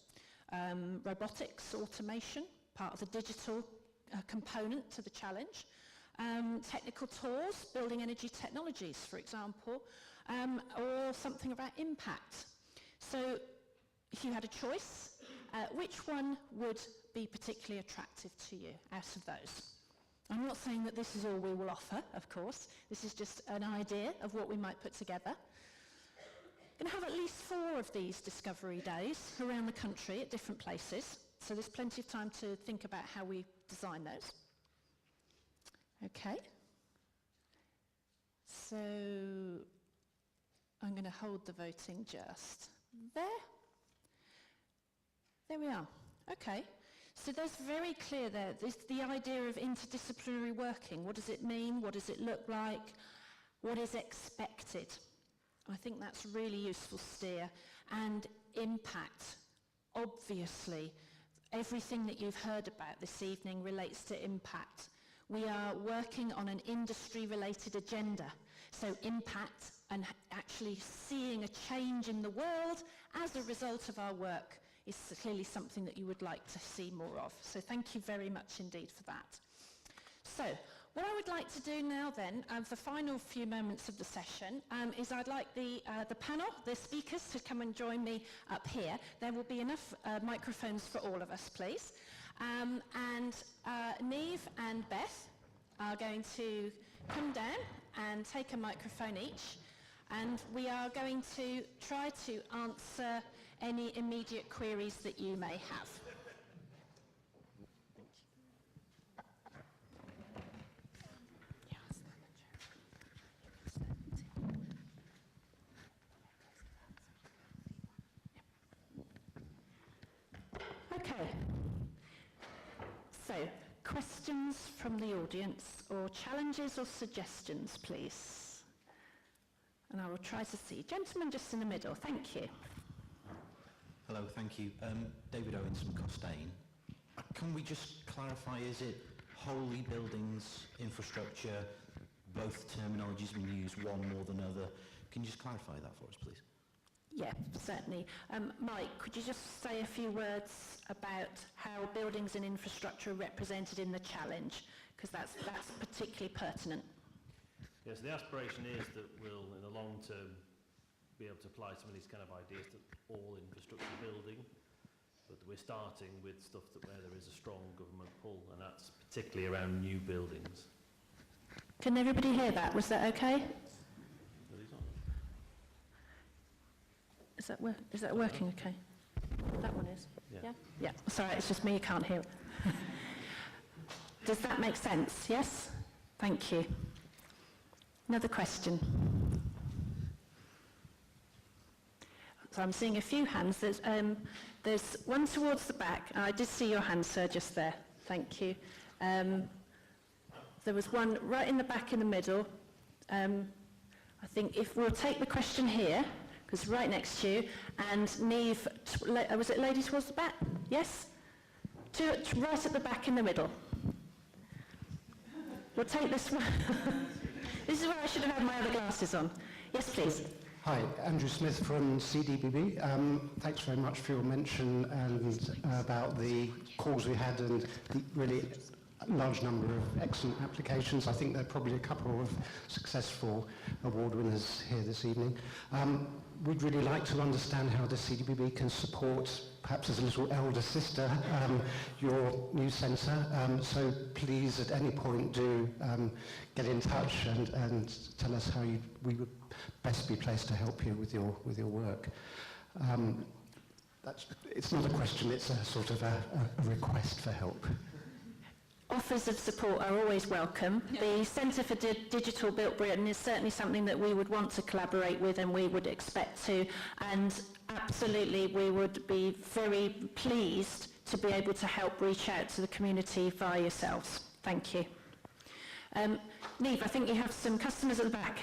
robotics, automation, part of the digital component to the challenge, technical tours, building energy technologies, for example, or something about impact. So if you had a choice, which one would be particularly attractive to you out of those? I'm not saying that this is all we will offer, of course. This is just an idea of what we might put together. We're going to have at least 4 of these Discovery Days around the country at different places. So there's plenty of time to think about how we design those. Okay. So I'm going to hold the voting just there. There we are. Okay. So there's very clear there, the idea of interdisciplinary working. What does it mean? What does it look like? What is expected? I think that's a really useful steer. And impact. Obviously, everything that you've heard about this evening relates to impact. We are working on an industry-related agenda. So impact and actually seeing a change in the world as a result of our work is clearly something that you would like to see more of. So thank you very much indeed for that. So what I would like to do now then, the final few moments of the session, is I'd like the panel, the speakers, to come and join me up here. There will be enough microphones for all of us, please. And Niamh and Beth are going to come down and take a microphone each. And we are going to try to answer any immediate queries that you may have. Okay. So, questions from the audience, or challenges or suggestions, please. And I will try to see. Gentleman just in the middle, thank you. Hello, thank you. David Owens from Costain. Can we just clarify, is it wholly buildings, infrastructure, both terminologies being used, one more than other? Can you just clarify that for us, please? Yeah, certainly. Mike, could you just say a few words about how buildings and infrastructure are represented in the challenge? Because that's particularly pertinent. Yes, the aspiration is that we'll, in the long term, be able to apply some of these kind of ideas to all infrastructure building, but we're starting with stuff where there is a strong government pull, and that's particularly around new buildings. Can everybody hear that? Was that okay? Is that working okay? That one is? Yeah? Yeah. Sorry, it's just me, you can't hear it. Does that make sense? Yes? Thank you. Another question. So I'm seeing a few hands. There's one towards the back. I did see your hand, sir, just there. Thank you. There was one right in the back in the middle. I think if we'll take the question here, because right next to you, and Niamh, was it lady towards the back? Yes? Right at the back in the middle. We'll take this one. This is where I should have had my other glasses on. Yes, please. Hi, Andrew Smith from CDBB. Thanks very much for your mention and about the calls we had and the really large number of excellent applications. I think there are probably a couple of successful award winners here this evening. We'd really like to understand how the CDBB can support, perhaps as a little elder sister, your new centre. So please, at any point, do get in touch and tell us how we would best be placed to help you with your work. It's not a question; it's a sort of a request for help. Offers of support are always welcome. The Centre for Digital Built Britain is certainly something that we would want to collaborate with, and we would expect to, and absolutely we would be very pleased to be able to help reach out to the community via yourselves. Thank you. Niamh, I think you have some customers at the back.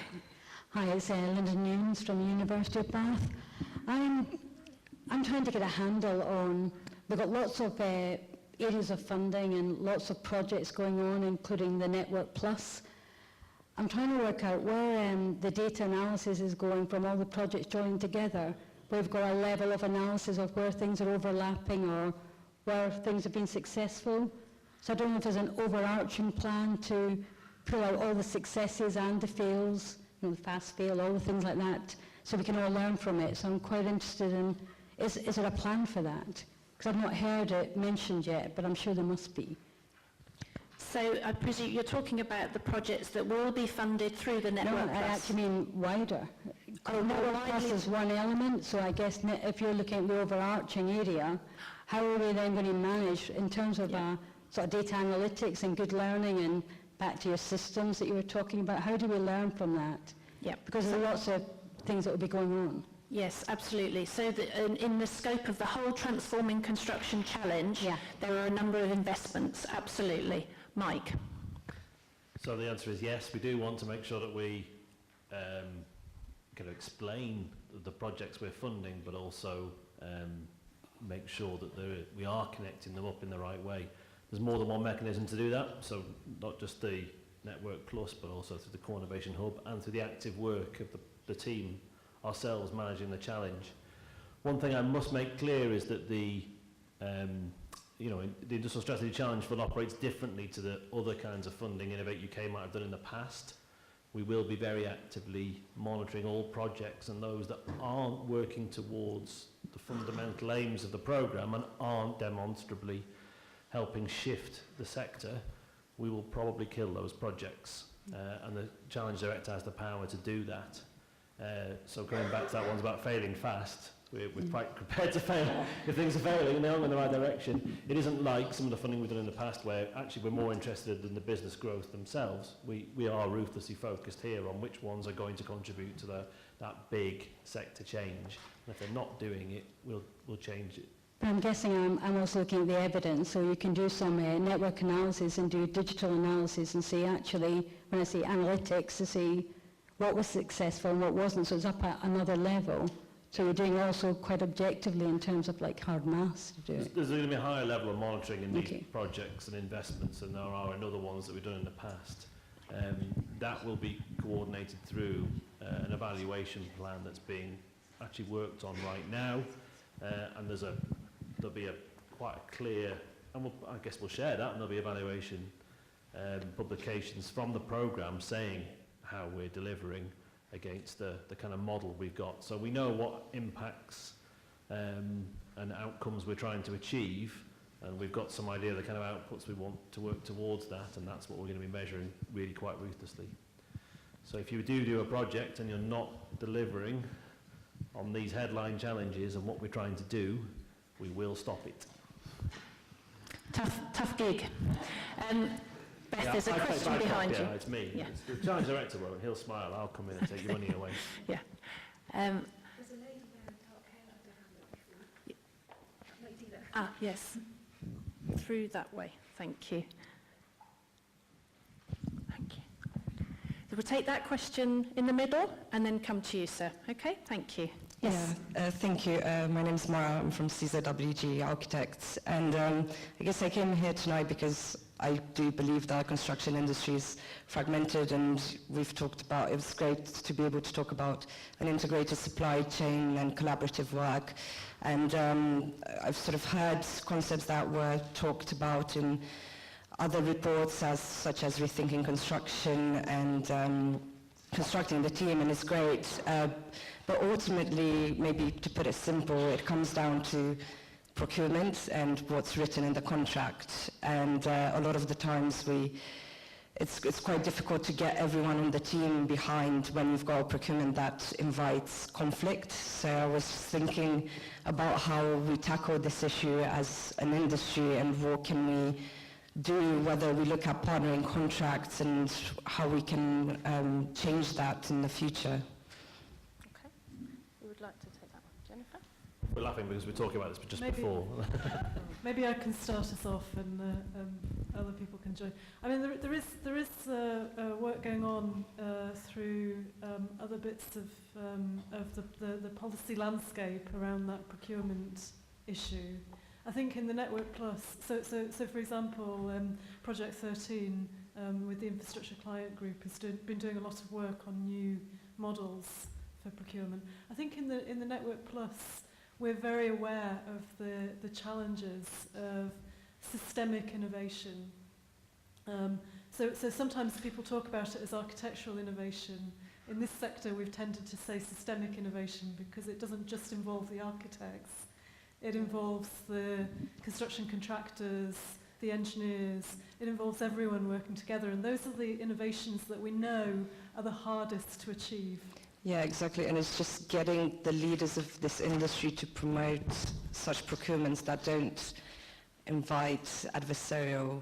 Hi, it's Linda Nunes from the University of Bath. I'm trying to get a handle on, we've got lots of areas of funding and lots of projects going on, including the Network Plus. I'm trying to work out where the data analysis is going from all the projects joined together. We've got a level of analysis of where things are overlapping or where things have been successful. So I don't know if there's an overarching plan to pull out all the successes and the fails, the fast fail, all the things like that, so we can all learn from it. So I'm quite interested in, is there a plan for that? Because I've not heard it mentioned yet, but I'm sure there must be. So I presume you're talking about the projects that will be funded through the Network Plus? No, I actually mean wider. Network Plus is one element, so I guess if you're looking at the overarching area, how are we then going to manage in terms of sort of data analytics and good learning and back to your systems that you were talking about? How do we learn from that? Yep. Because there are lots of things that will be going on. Yes, absolutely. So in the scope of the whole Transforming Construction Challenge, there are a number of investments, absolutely. Mike? So the answer is yes, we do want to make sure that we kind of explain the projects we're funding, but also make sure that we are connecting them up in the right way. There's more than one mechanism to do that, so not just the Network Plus, but also through the Core Innovation Hub and through the active work of the team ourselves managing the challenge. One thing I must make clear is that the Industrial Strategy Challenge Fund operates differently to the other kinds of funding Innovate UK might have done in the past. We will be very actively monitoring all projects, and those that aren't working towards the fundamental aims of the programme and aren't demonstrably helping shift the sector, we will probably kill those projects. And the Challenge Director has the power to do that. So going back to that one's about failing fast, we're quite prepared to fail if things are failing and they're not in the right direction. It isn't like some of the funding we've done in the past where actually we're more interested in the business growth themselves. We are ruthlessly focused here on which ones are going to contribute to that big sector change. And if they're not doing it, we'll change it. But I'm guessing I'm also looking at the evidence, so you can do some network analysis and do digital analysis and see actually, when I say analytics, to see what was successful and what wasn't, so it's up at another level. So you're doing also quite objectively in terms of like hard maths to do it. There's going to be a higher level of monitoring in these projects and investments than there are in other ones that we've done in the past. That will be coordinated through an evaluation plan that's being actually worked on right now, and there'll be quite a clear, and I guess we'll share that, and there'll be evaluation publications from the programme saying how we're delivering against the kind of model we've got. So we know what impacts and outcomes we're trying to achieve, and we've got some idea of the kind of outputs we want to work towards that, and that's what we're going to be measuring really quite ruthlessly. So if you do a project and you're not delivering on these headline challenges and what we're trying to do, we will stop it. Tough gig. Beth, there's a question behind you. Yeah, it's me. Yeah. It's the challenge director won't. He'll smile. I'll come in and take your money away. Yeah. There's a lady there in dark hair at the hand. Lady there. Ah, yes. Through that way. Thank you. Thank you. So we'll take that question in the middle and then come to you, sir. Okay? Thank you. Yes. Yeah, thank you. My name's Mara. I'm from CZWG Architects. And I guess I came here tonight because I do believe that our construction industry is fragmented, and we've talked about, it was great to be able to talk about an integrated supply chain and collaborative work. And I've sort of heard concepts that were talked about in other reports, such as Rethinking Construction and Constructing the Team, and it's great. But ultimately, maybe to put it simple, it comes down to procurement and what's written in the contract. And a lot of the times it's quite difficult to get everyone on the team behind when you've got a procurement that invites conflict. So I was thinking about how we tackle this issue as an industry and what can we do, whether we look at partnering contracts and how we can change that in the future. Okay. Who would like to take that one? Jennifer? We're laughing because we're talking about this just Maybe. before. Maybe I can start us off and other people can join. I mean, there is work going on through other bits of the policy landscape around that procurement issue. I think in the Network Plus, so for example, Project 13 with the Infrastructure Client Group has been doing a lot of work on new models for procurement. I think in the Network Plus, we're very aware of the challenges of systemic innovation. So sometimes people talk about it as architectural innovation. In this sector, we've tended to say systemic innovation because it doesn't just involve the architects. It involves the construction contractors, the engineers. It involves everyone working together. And those are the innovations that we know are the hardest to achieve. Yeah, exactly, and it's just getting the leaders of this industry to promote such procurements that don't invite adversarial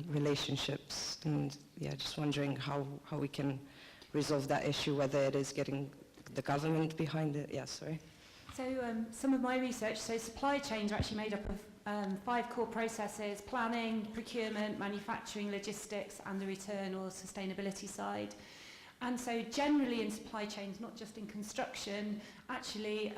relationships. And yeah, just wondering how we can resolve that issue, whether it is getting the government behind it. Yeah, sorry. So some of my research, so supply chains are actually made up of 5 core processes: planning, procurement, manufacturing, logistics, and the return or sustainability side. And so generally in supply chains, not just in construction, actually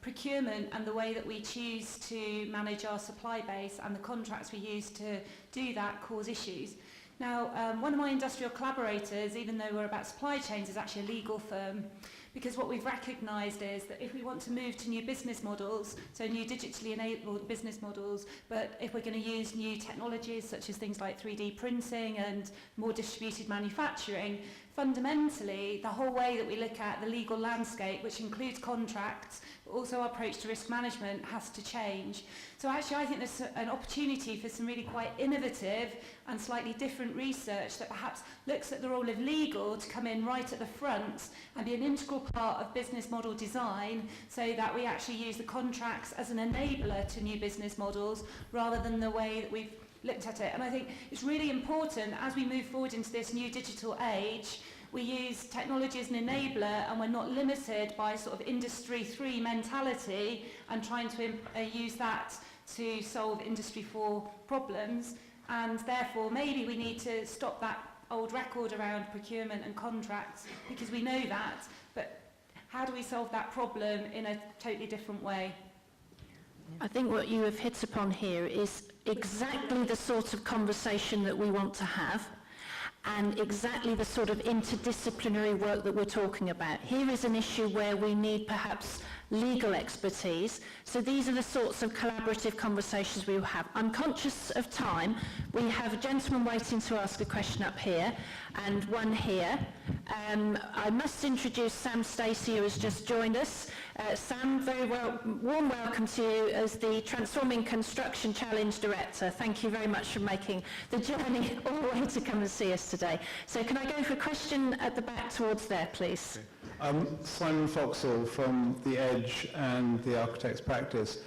procurement and the way that we choose to manage our supply base and the contracts we use to do that cause issues. Now, one of my industrial collaborators, even though we're about supply chains, is actually a legal firm. Because what we've recognised is that if we want to move to new business models, so new digitally enabled business models, but if we're going to use new technologies such as things like 3D printing and more distributed manufacturing, fundamentally the whole way that we look at the legal landscape, which includes contracts, but also our approach to risk management, has to change. So actually I think there's an opportunity for some really quite innovative and slightly different research that perhaps looks at the role of legal to come in right at the front and be an integral part of business model design, so that we actually use the contracts as an enabler to new business models rather than the way that we've looked at it. And I think it's really important as we move forward into this new digital age, we use technology as an enabler and we're not limited by sort of industry 3 mentality and trying to use that to solve industry 4 problems. And therefore maybe we need to stop that old record around procurement and contracts, because we know that, but how do we solve that problem in a totally different way? I think what you have hit upon here is exactly the sort of conversation that we want to have, and exactly the sort of interdisciplinary work that we're talking about. Here is an issue where we need perhaps legal expertise. So these are the sorts of collaborative conversations we will have. I'm conscious of time. We have a gentleman waiting to ask a question up here and one here. I must introduce Sam Stacey, who has just joined us. Sam, warm welcome to you as the Transforming Construction Challenge Director. Thank you very much for making the journey all the way to come and see us today. So can I go for a question at the back towards there, please? Okay. Simon Foxall from The Edge and the Architects Practice.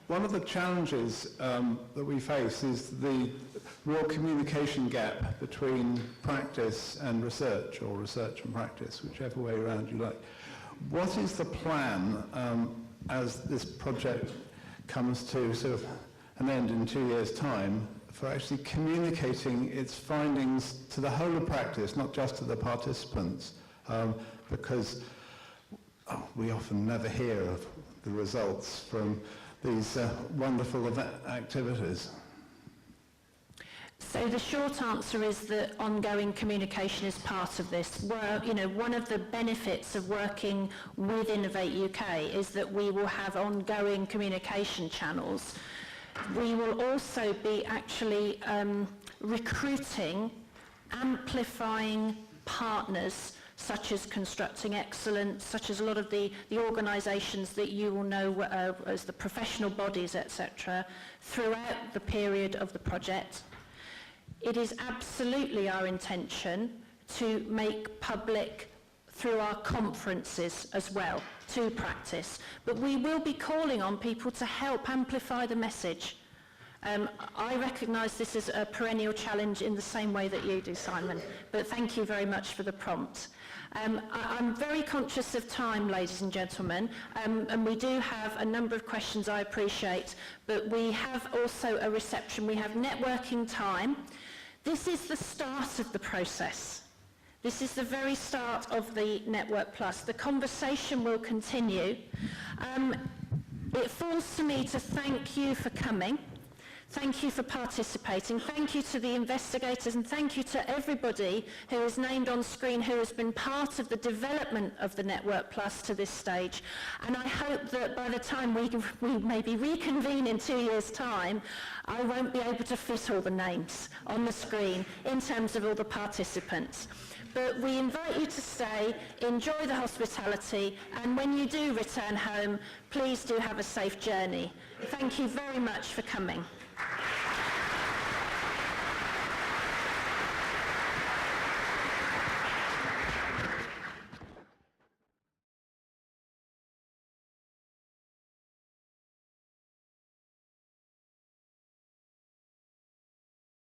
One of the challenges that we face is the real communication gap between practice and research, or research and practice, whichever way around you like. What is the plan as this project comes to sort of an end in 2 years' time for actually communicating its findings to the whole of practice, not just to the participants? Because we often never hear of the results from these wonderful activities. So the short answer is that ongoing communication is part of this. One of the benefits of working with Innovate UK is that we will have ongoing communication channels. We will also be actually recruiting, amplifying partners such as Constructing Excellence, such as a lot of the organisations that you will know as the professional bodies, etc., throughout the period of the project. It is absolutely our intention to make public through our conferences as well, to practice. But we will be calling on people to help amplify the message. I recognise this as a perennial challenge in the same way that you do, Simon, but thank you very much for the prompt. I'm very conscious of time, ladies and gentlemen, and we do have a number of questions I appreciate, but we have also a reception. We have networking time. This is the start of the process. This is the very start of the Network Plus. The conversation will continue. It falls to me to thank you for coming. Thank you for participating. Thank you to the investigators, and thank you to everybody who is named on screen who has been part of the development of the Network Plus to this stage. And I hope that by the time we maybe reconvene in 2 years' time, I won't be able to fit all the names on the screen in terms of all the participants. But we invite you to stay, enjoy the hospitality, and when you do return home, please do have a safe journey. Thank you very much for coming.